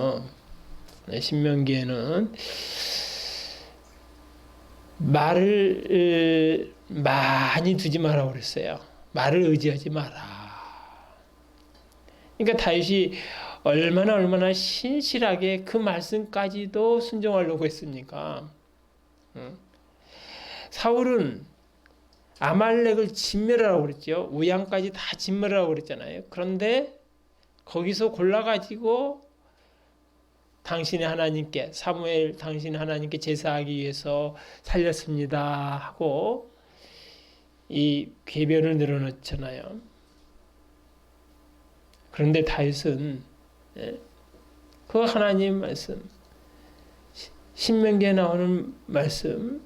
말을 많이 두지 마라 그랬어요. 말을 의지하지 마라. 그러니까 다윗이 얼마나 신실하게 그 말씀까지도 순종하려고 했습니까? 사울은 아말렉을 진멸하라고 그랬죠. 우양까지 다 진멸하라고 그랬잖아요. 그런데 거기서 골라가지고 당신의 하나님께 사무엘 당신의 하나님께 제사하기 위해서 살렸습니다 하고 이 궤변을 늘어놓잖아요. 그런데 다윗은 그 하나님 말씀 신명기에 나오는 말씀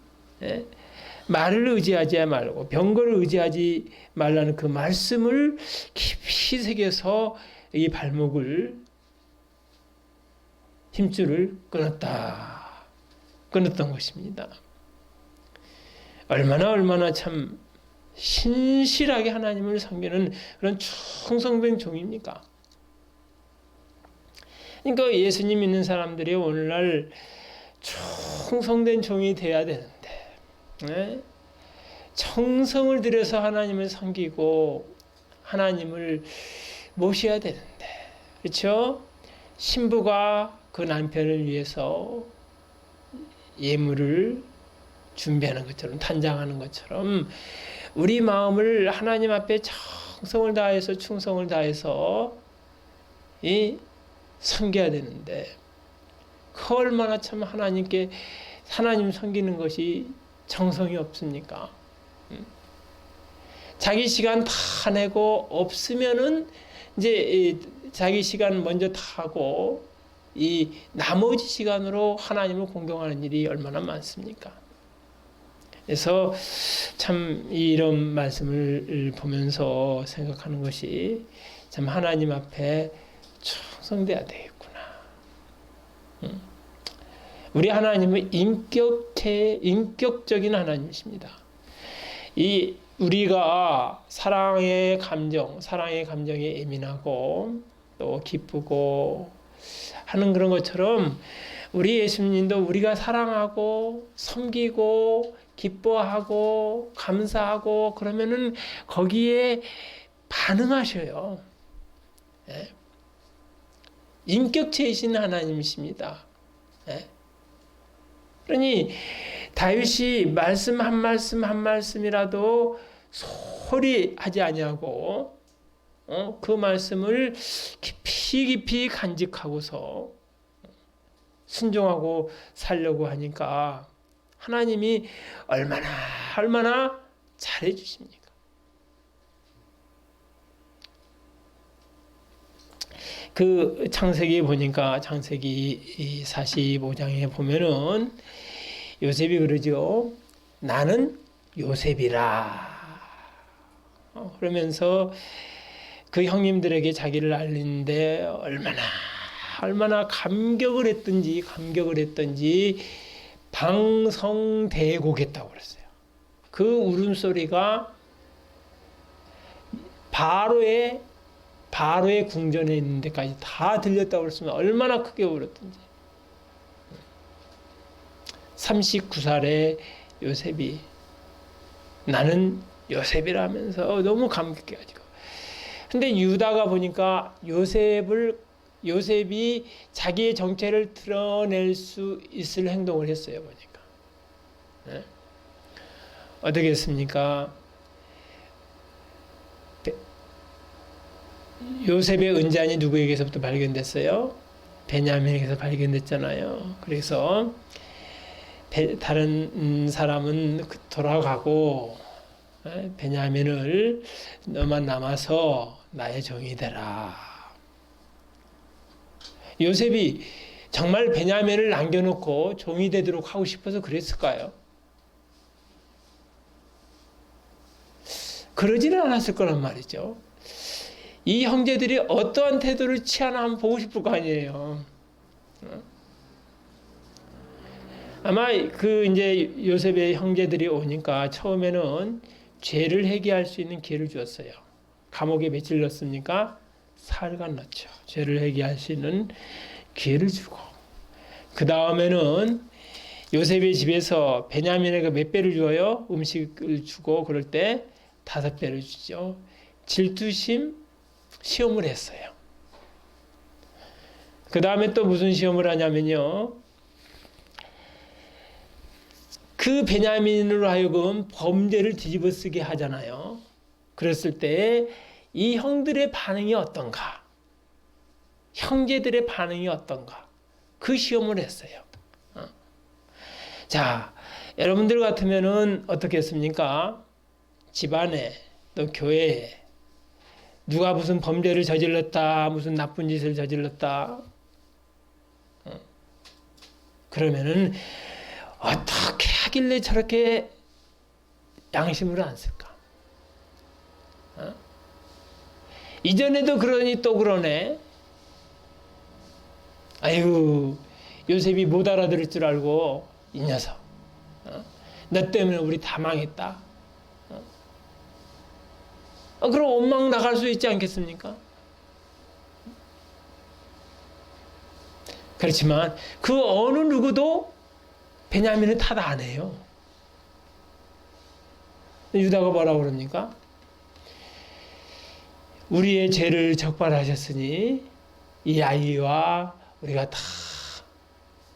말을 의지하지 말고 병거를 의지하지 말라는 그 말씀을 깊이 새겨서 이 발목을 힘줄을 끊었던 것입니다. 얼마나 참 신실하게 하나님을 섬기는 그런 충성된 종입니까? 그러니까 예수님 믿는 사람들이 오늘날 충성된 종이 되어야 되는데 정성을 들여서 하나님을 섬기고 하나님을 모셔야 되는데 그렇죠? 신부가 그 남편을 위해서 예물을 준비하는 것처럼 단장하는 것처럼 우리 마음을 하나님 앞에 정성을 다해서 충성을 다해서 섬겨야 되는데 그 얼마나 참 하나님께 하나님 섬기는 것이 정성이 없습니까? 자기 시간 다 내고 없으면은 이제 자기 시간 먼저 다 하고 이 나머지 시간으로 하나님을 공경하는 일이 얼마나 많습니까? 그래서 참 이런 말씀을 보면서 생각하는 것이 참 하나님 앞에 충성돼야 되겠구나. 우리 하나님은 인격적인 하나님이십니다. 우리가 사랑의 감정에 예민하고 또 기쁘고 하는 그런 것처럼 우리 예수님도 우리가 사랑하고 섬기고 기뻐하고 감사하고 그러면은 거기에 반응하셔요. 네. 인격체이신 하나님이십니다. 네. 그러니 다윗이 말씀 한 말씀이라도 소리 하지 아니하고 그 말씀을 깊이 간직하고서 순종하고 살려고 하니까 하나님이 얼마나 잘해 주십니까? 그 창세기 보니까 창세기 45장에 보면은 요셉이 그러죠. 나는 요셉이라. 그러면서 그 형님들에게 자기를 알리는데 얼마나 감격을 했던지 방성대곡했다고 그랬어요. 그 울음소리가 바로의 궁전에 있는 데까지 다 들렸다고 그랬으면 얼마나 크게 울었던지. 39살의 요셉이 나는 요셉이라면서 너무 감격해가지고. 근데 유다가 보니까 요셉이 자기의 정체를 드러낼 수 있을 행동을 했어요. 보니까. 네? 어떻게 했습니까? 요셉의 은잔이 누구에게서부터 발견됐어요? 베냐민에게서 발견됐잖아요. 그래서 다른 사람은 돌아가고 베냐민을 너만 남아서 나의 종이 되라. 요셉이 정말 베냐민을 남겨놓고 종이 되도록 하고 싶어서 그랬을까요? 그러지는 않았을 거란 말이죠. 이 형제들이 어떠한 태도를 취하나 한번 보고 싶을 거 아니에요. 아마 이제 요셉의 형제들이 오니까 처음에는 죄를 회개할 수 있는 기회를 주었어요. 감옥에 며칠 넣었습니까? 사흘간 넣었죠. 죄를 회개할 수 있는 기회를 주고, 그 다음에는 요셉의 집에서 베냐민에게 몇 배를 주어요? 음식을 주고 그럴 때 5배를 주죠. 질투심 시험을 했어요. 그 다음에 또 무슨 시험을 하냐면요. 그 베냐민으로 하여금 범죄를 뒤집어쓰게 하잖아요. 그랬을 때 이 형들의 반응이 어떤가? 형제들의 반응이 어떤가? 그 시험을 했어요. 자, 여러분들 같으면은 어떻게 했습니까? 집안에 또 교회에 누가 무슨 범죄를 저질렀다, 무슨 나쁜 짓을 저질렀다. 그러면은 어떻게 하길래 저렇게 양심을 안 쓸까? 이전에도 그러니 또 그러네. 아이고, 요셉이 못 알아들을 줄 알고 이 녀석. 너 때문에 우리 다 망했다. 그럼 원망 나갈 수 있지 않겠습니까? 그렇지만 그 어느 누구도 베냐민을 탓 안 해요. 유다가 뭐라고 그럽니까? 우리의 죄를 적발하셨으니 이 아이와 우리가 다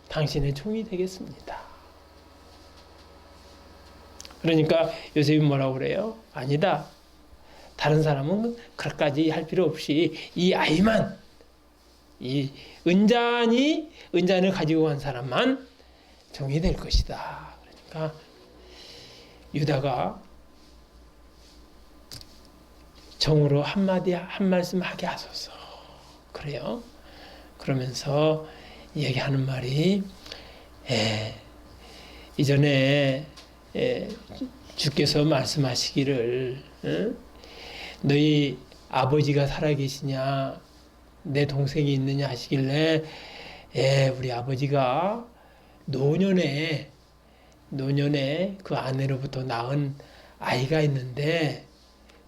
당신의 종이 되겠습니다. 그러니까 요셉이 뭐라고 그래요? 아니다. 다른 사람은 그렇게까지 할 필요 없이 이 아이만, 이 은잔을 가지고 간 사람만 종이 될 것이다. 그러니까 유다가 종으로 한 말씀 하게 하소서. 그래요. 그러면서 얘기하는 말이 이전에 주께서 말씀하시기를 너희 아버지가 살아계시냐 내 동생이 있느냐 하시길래 우리 아버지가 노년에 그 아내로부터 낳은 아이가 있는데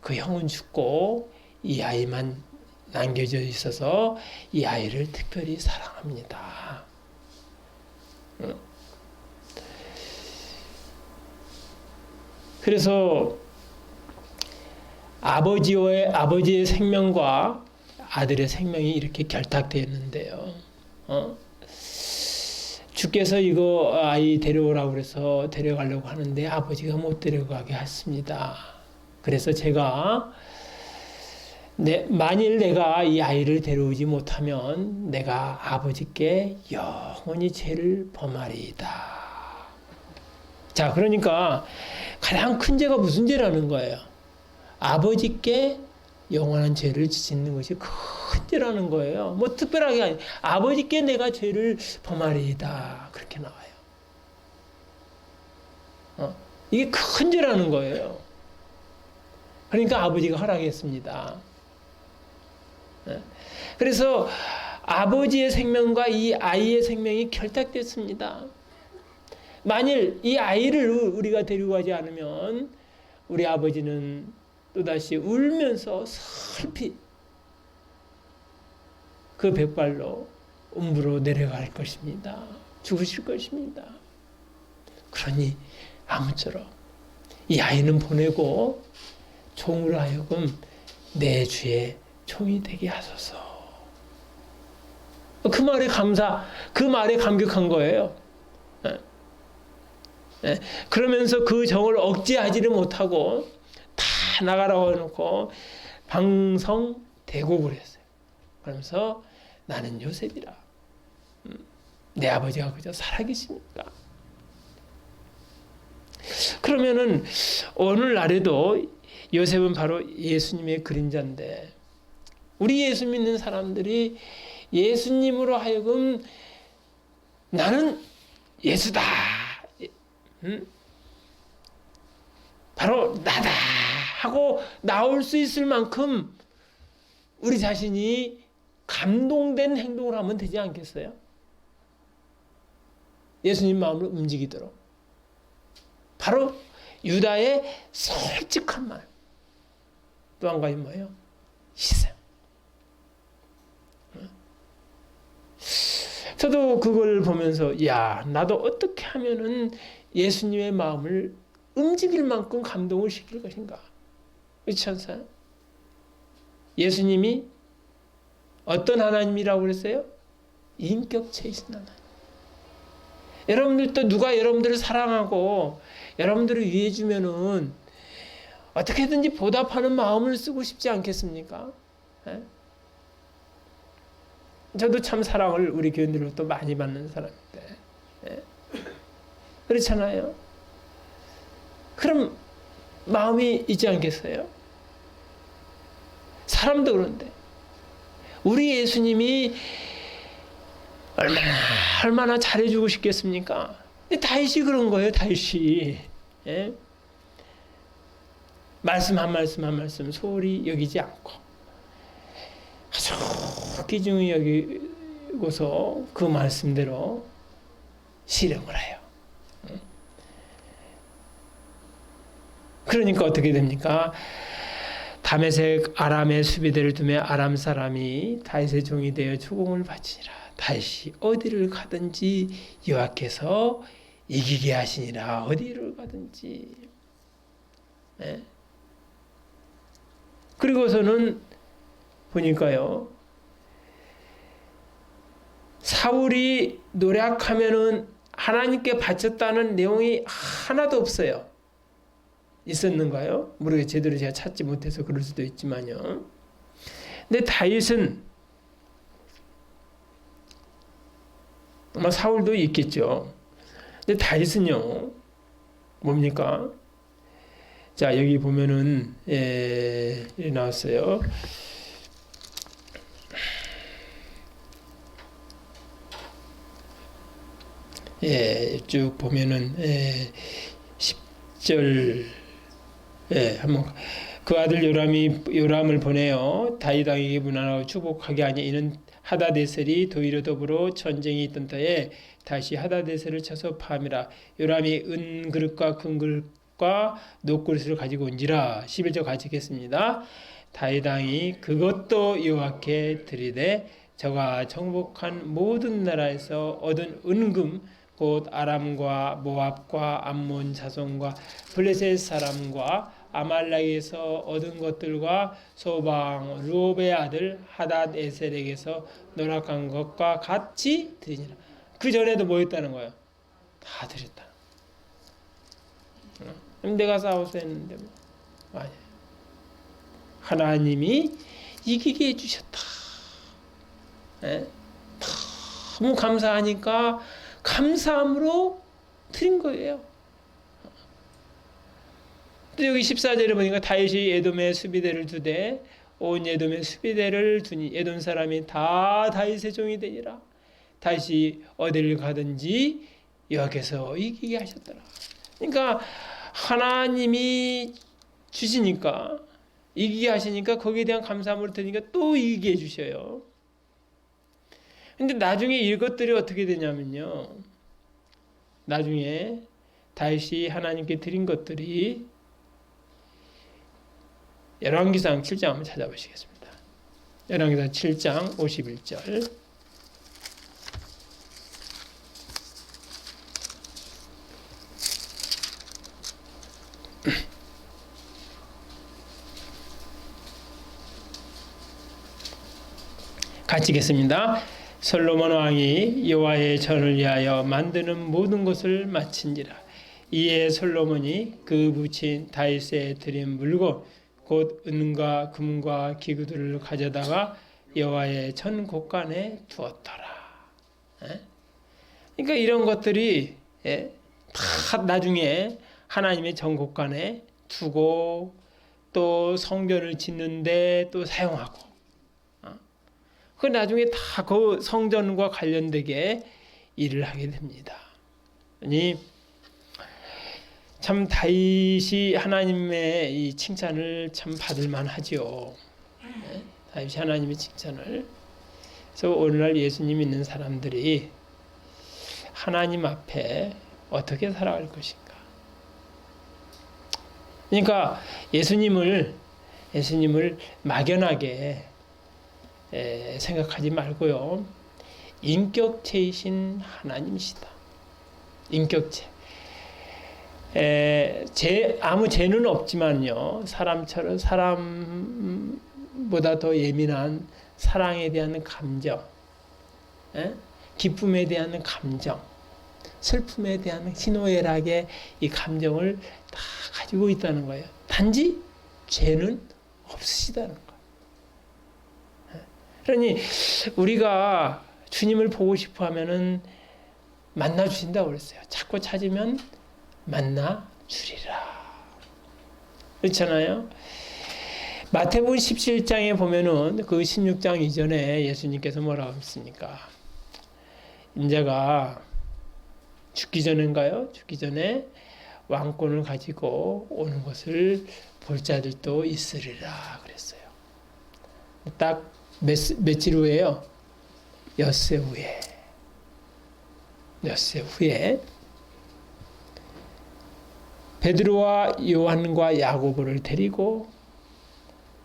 그 형은 죽고 이 아이만 남겨져 있어서 이 아이를 특별히 사랑합니다. 그래서 아버지의 생명과 아들의 생명이 이렇게 결탁되었는데요. 주께서 이거 아이 데려오라고 그래서 데려가려고 하는데 아버지가 못 데려가게 했습니다. 그래서 제가 만일 내가 이 아이를 데려오지 못하면 내가 아버지께 영원히 죄를 범하리이다. 자, 그러니까 가장 큰 죄가 무슨 죄라는 거예요? 아버지께 영원한 죄를 짓는 것이 큰 죄라는 거예요. 뭐 특별하게 아니, 아버지께 내가 죄를 범하리이다. 그렇게 나와요. 이게 큰 죄라는 거예요. 그러니까 아버지가 허락했습니다. 그래서 아버지의 생명과 이 아이의 생명이 결탁됐습니다. 만일 이 아이를 우리가 데리고 가지 않으면 우리 아버지는 또다시 울면서 슬피 그 백발로 음부로 내려갈 것입니다. 죽으실 것입니다. 그러니 아무쪼록 이 아이는 보내고 종으로 하여금 내 주의 종이 되게 하소서. 그 말에 그 말에 감격한 거예요. 그러면서 그 정을 억제하지를 못하고 다 나가라고 해놓고 방성 대곡을 했어요. 그러면서 나는 요셉이라. 내 아버지가 그저 살아계십니까? 그러면은 오늘날에도 요셉은 바로 예수님의 그림자인데 우리 예수 믿는 사람들이 예수님으로 하여금 나는 예수다. 바로 나다 하고 나올 수 있을 만큼 우리 자신이 감동된 행동을 하면 되지 않겠어요? 예수님 마음을 움직이도록. 바로 유다의 솔직한 말. 또 한 가지 뭐예요? 희생. 저도 그걸 보면서 나도 어떻게 하면은 예수님의 마음을 움직일 만큼 감동을 시킬 것인가? 그렇지 않아요? 예수님이 어떤 하나님이라고 그랬어요? 인격체이신 하나님. 여러분들도 누가 여러분들을 사랑하고 여러분들을 위해 주면은 어떻게든지 보답하는 마음을 쓰고 싶지 않겠습니까? 에? 저도 참 사랑을 우리 교인들로부터 많이 받는 사람인데 그렇잖아요. 그럼 마음이 있지 않겠어요? 사람도 그런데 우리 예수님이 얼마나 잘해주고 싶겠습니까? 다윗이 그런 거예요. 다윗이 말씀 한 말씀 한 말씀 소홀히 여기지 않고 아주 귀중히 여기고서 그 말씀대로 실행을 해요. 그러니까 어떻게 됩니까? 다메섹 아람의 수비대를 두며 아람 사람이 다윗의 종이 되어 추궁을 바치니라. 다윗이 어디를 가든지 여호와께서 이기게 하시니라. 어디를 가든지. 그리고서는 보니까요. 사울이 노력하면은 하나님께 바쳤다는 내용이 하나도 없어요. 있었는가요? 모르겠어요. 제대로 제가 찾지 못해서 그럴 수도 있지만요. 근데 다윗은 아마 사울도 있겠죠. 근데 다윗은요. 뭡니까? 자, 여기 보면은 여기 나왔어요. 쭉 보면은 10절 한번 그 아들 요람을 보내어 다윗 왕에게 문안하고 축복하게 하니 이는 하다데셀이 도리어 더불어 전쟁이 있던 때에 다시 하다데셀을 쳐서 파함이라. 요람이 은그릇과 금그릇과 녹그릇을 가지고 온지라. 11절 같이 읽겠습니다. 다윗 왕이 그것도 여호와께 드리되 저가 정복한 모든 나라에서 얻은 은금 곧 아람과 모압과 암몬 자손과 블레셋 사람과 아말렉에서 얻은 것들과 소방 루옵의 아들 하닷 에셀에게서 노력한 것과 같이 드리니라. 그 전에도 뭐 했다는 거예요? 다 드렸다. 내가 싸워서 했는데 뭐 아니에요. 하나님이 이기게 해주셨다. 예? 너무 감사하니까 감사함으로 드린 거예요. 또 여기 14절에 보니까 다윗이 에돔의 수비대를 두되 온 에돔의 수비대를 두니 에돔 사람이 다 다윗의 종이 되니라. 다윗이 어디를 가든지 여기서 이기게 하셨더라. 그러니까 하나님이 주시니까 이기게 하시니까 거기에 대한 감사함을 드리니까 또 이기게 해주셔요. 근데 나중에 이것들이 어떻게 되냐면요. 나중에 다윗이 하나님께 드린 것들이 열왕기상 7장 한번 찾아보시겠습니다. 열왕기상 7장 51절. 같이 읽겠습니다. 솔로몬 왕이 여호와의 전을 위하여 만드는 모든 것을 마친지라. 이에 솔로몬이 그 부친 다윗의 드린 물건 곧 은과 금과 기구들을 가져다가 여호와의 전 곳간에 두었더라. 그러니까 이런 것들이 다 나중에 하나님의 전 곳간에 두고 또 성전을 짓는데 또 사용하고 그 나중에 다 그 성전과 관련되게 일을 하게 됩니다. 아니 참 다윗이 하나님의 이 칭찬을 참 받을 만하지요. 다윗이 하나님의 칭찬을. 그래서 오늘날 예수님 믿는 사람들이 하나님 앞에 어떻게 살아갈 것인가. 그러니까 예수님을 막연하게 생각하지 말고요. 인격체이신 하나님이시다. 인격체. 아무 죄는 없지만요. 사람보다 더 예민한 사랑에 대한 감정, 기쁨에 대한 감정, 슬픔에 대한 희노애락의 이 감정을 다 가지고 있다는 거예요. 단지 죄는 없으시다는 거예요. 그러니 우리가 주님을 보고 싶어 하면은 만나 주신다고 그랬어요. 찾고 찾으면 만나 주리라. 그렇잖아요. 마태복음 17장에 보면은 그 16장 이전에 예수님께서 뭐라고 했습니까? 인자가 죽기 전인가요? 죽기 전에 왕권을 가지고 오는 것을 볼 자들도 있으리라 그랬어요. 딱 며칠 후에요? 엿새 후에. 엿새 후에 베드로와 요한과 야고보를 데리고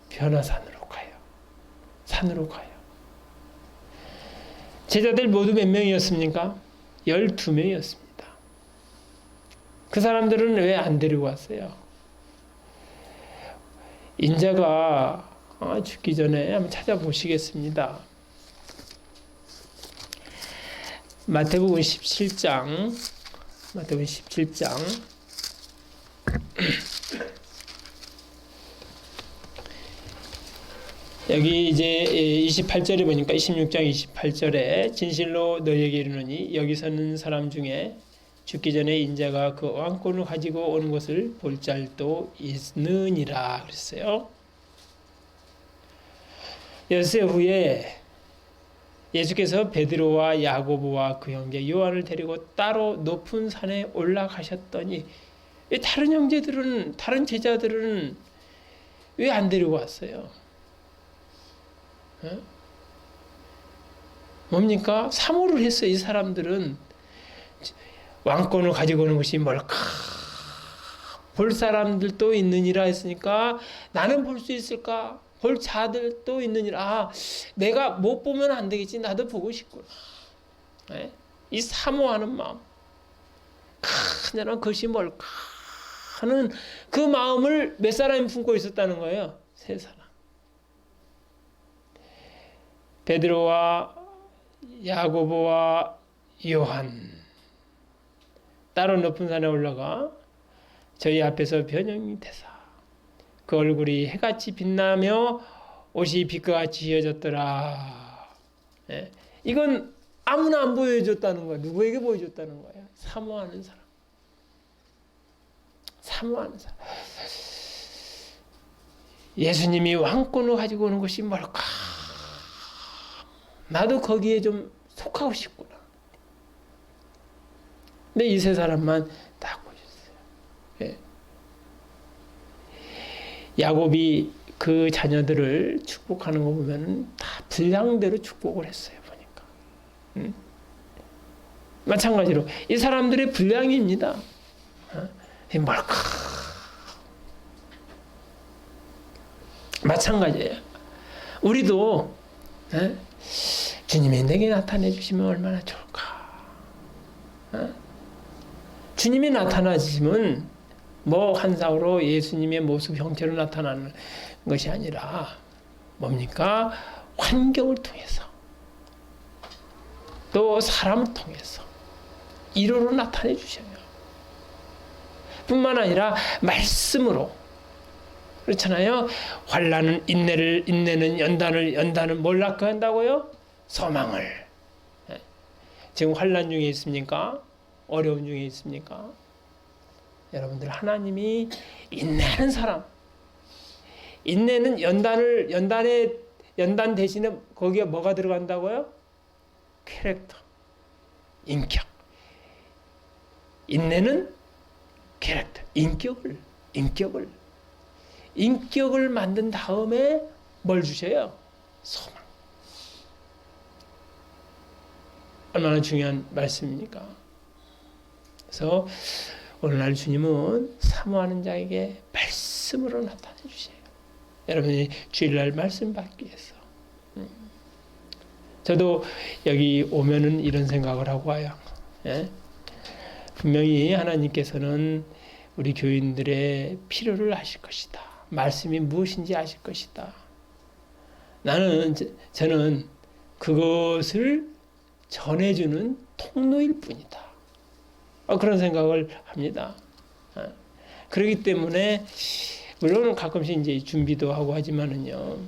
변화산으로 가요. 산으로 가요. 제자들 모두 몇 명이었습니까? 12명이었습니다. 그 사람들은 왜 안 데리고 왔어요? 인자가 죽기 전에 한번 찾아보시겠습니다. 마태복음 17장 여기 이제 28절에 보니까 26장 28절에 진실로 너희에게 이르노니 여기 서는 사람 중에 죽기 전에 인자가 그 왕권을 가지고 오는 것을 볼 자도 있느니라 그랬어요. 엿새 후에 예수께서 베드로와 야고보와 그 형제 요한을 데리고 따로 높은 산에 올라가셨더니 왜 다른 형제들은, 다른 제자들은 왜 안 데리고 왔어요? 뭡니까? 사모를 했어요. 이 사람들은 왕권을 가지고 오는 것이 뭘까? 볼 사람들도 있느니라 했으니까 나는 볼 수 있을까? 볼 자들도 있느니라. 내가 못 보면 안 되겠지. 나도 보고 싶구나. 이 사모하는 마음. 나는 그것이 뭘까? 하는 그 마음을 몇 사람이 품고 있었다는 거예요? 3사람. 베드로와 야고보와 요한. 따로 높은 산에 올라가 저희 앞에서 변형이 되사 그 얼굴이 해같이 빛나며 옷이 빛과 같이 휘어졌더라. 예. 이건 아무나 안 보여줬다는 거야. 누구에게 보여줬다는 거야? 사모하는 사람. 사모하는 사람. 예수님이 왕권을 가지고 오는 것이 뭘까? 나도 거기에 좀 속하고 싶구나. 근데 이 세 사람만 딱 보여줬어요. 예. 야곱이 그 자녀들을 축복하는 거 보면 다 분량대로 축복을 했어요. 보니까. 마찬가지로 이 사람들의 분량입니다. 뭘까? 마찬가지예요. 우리도 주님이 내게 나타내 주시면 얼마나 좋을까? 주님이 나타나시면 뭐 환상으로 예수님의 모습 형태로 나타나는 것이 아니라 뭡니까? 환경을 통해서 또 사람을 통해서 일로로 나타내 주셔요. 뿐만 아니라 말씀으로. 그렇잖아요. 환난은 인내는 연단은 뭘 낳게 한다고요? 소망을. 지금 환난 중에 있습니까? 어려움 중에 있습니까? 여러분들, 하나님이 인내하는 사람, 인내는 연단 대신에 거기에 뭐가 들어간다고요? 캐릭터, 인격. 인내는 캐릭터, 인격을 만든 다음에 뭘 주셔요? 소망. 얼마나 중요한 말씀입니까? 그래서 오늘날 주님은 사모하는 자에게 말씀으로 나타내 주세요. 여러분이 주일날 말씀 받기 위해서. 저도 여기 오면은 이런 생각을 하고 와요. 예? 분명히 하나님께서는 우리 교인들의 필요를 아실 것이다. 말씀이 무엇인지 아실 것이다. 저는 그것을 전해주는 통로일 뿐이다. 그런 생각을 합니다. 그렇기 때문에 물론 가끔씩 이제 준비도 하고 하지만은요.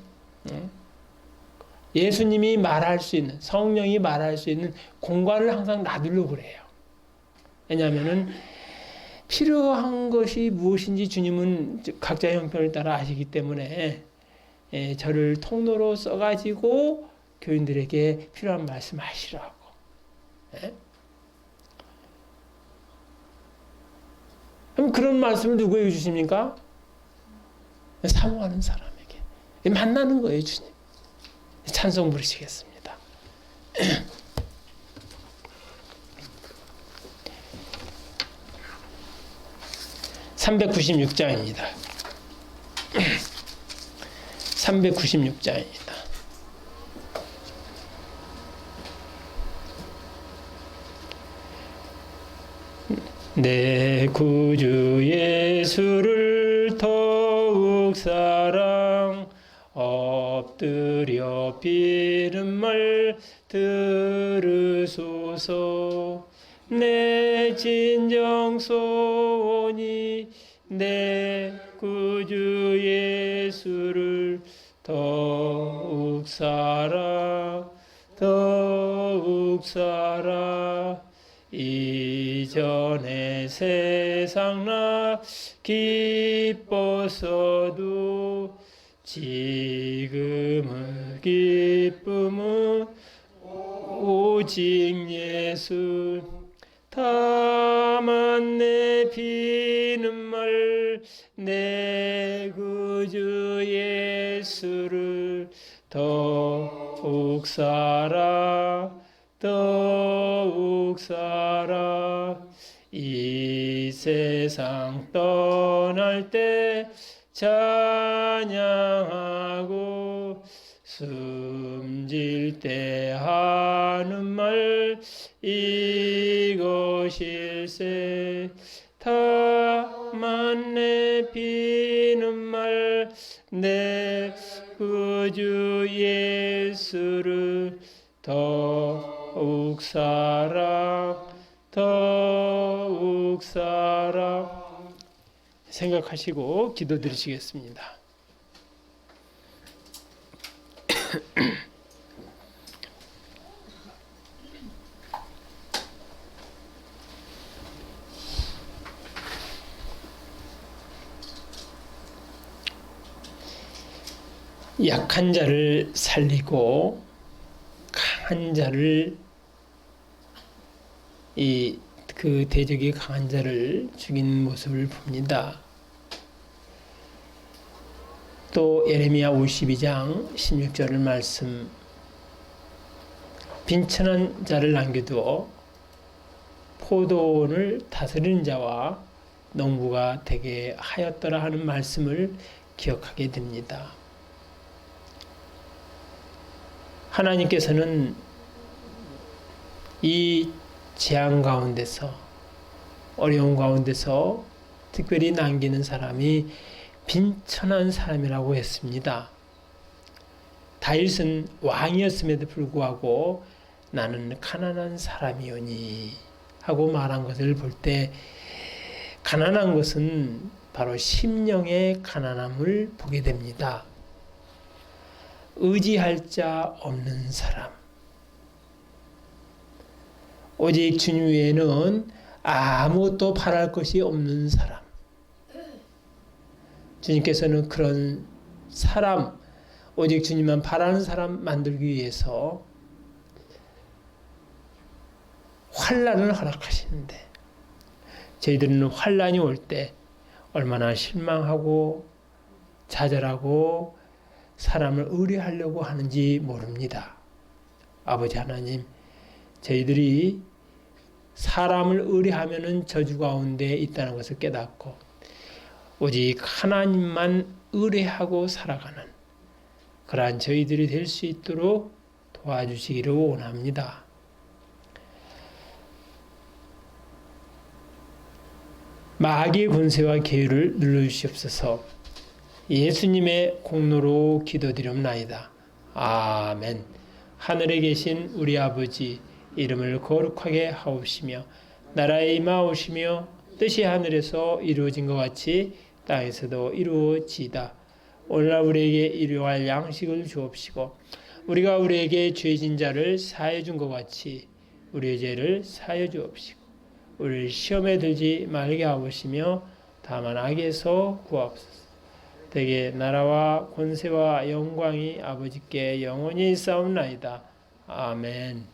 예수님이 말할 수 있는, 성령이 말할 수 있는 공간을 항상 놔두려고 그래요. 왜냐하면은 필요한 것이 무엇인지 주님은 각자의 형편을 따라 아시기 때문에 저를 통로로 써가지고 교인들에게 필요한 말씀 하시라고. 그럼 그런 말씀을 누구에게 주십니까? 사모하는 사람에게. 만나는 거예요, 주님. 찬송 부르시겠습니다. 396장입니다. 396장입니다. 내 구주 예수를 더욱 사랑 엎드려 비는 말 들으소서. 내 진정 소원이 내 구주 예수를 더욱 사랑 이전에 세상 나 기뻤어도 지금의 기쁨은 오직 예수. 다만 내 비는 말 내 구주 예수를 더욱 사랑 이 세상 떠날 때 찬양하고 숨질 때 하는 말 이것일세. 다만 내 비는 말 내 구주 예수를 더욱 사랑 생각하시고 기도드리시겠습니다. 약한 자를 살리고 강한 자를 그 대적이 강한 자를 죽인 모습을 봅니다. 또 예레미야 52장 16절의 말씀, 빈천한 자를 남겨두어 포도원을 다스리는 자와 농부가 되게 하였더라 하는 말씀을 기억하게 됩니다. 하나님께서는 이 재앙 가운데서, 어려운 가운데서 특별히 남기는 사람이 빈천한 사람이라고 했습니다. 다윗은 왕이었음에도 불구하고 나는 가난한 사람이오니 하고 말한 것을 볼 때, 가난한 것은 바로 심령의 가난함을 보게 됩니다. 의지할 자 없는 사람, 오직 주님 외에는 아무것도 바랄 것이 없는 사람, 주님께서는 그런 사람, 오직 주님만 바라는 사람 만들기 위해서 환난을 허락하시는데, 저희들은 환난이 올 때 얼마나 실망하고 좌절하고 사람을 의뢰하려고 하는지 모릅니다. 아버지 하나님, 저희들이 사람을 의뢰하면은 저주 가운데 있다는 것을 깨닫고 오직 하나님만 의뢰하고 살아가는 그러한 저희들이 될 수 있도록 도와주시기를 원합니다. 마귀의 권세와 계율을 눌러주시옵소서. 예수님의 공로로 기도드리옵나이다. 아멘. 하늘에 계신 우리 아버지, 이름을 거룩하게 하옵시며 나라에 임하옵시며 뜻이 하늘에서 이루어진 것 같이 땅에서도 이루어지이다. 오늘날 우리에게 일용할 양식을 주옵시고 우리가 우리에게 죄진 자를 사하여 준 것 같이 우리의 죄를 사하여 주옵시고 우리를 시험에 들지 말게 하옵시며 다만 악에서 구하옵소서. 대개 나라와 권세와 영광이 아버지께 영원히 있사옵나이다. 아멘.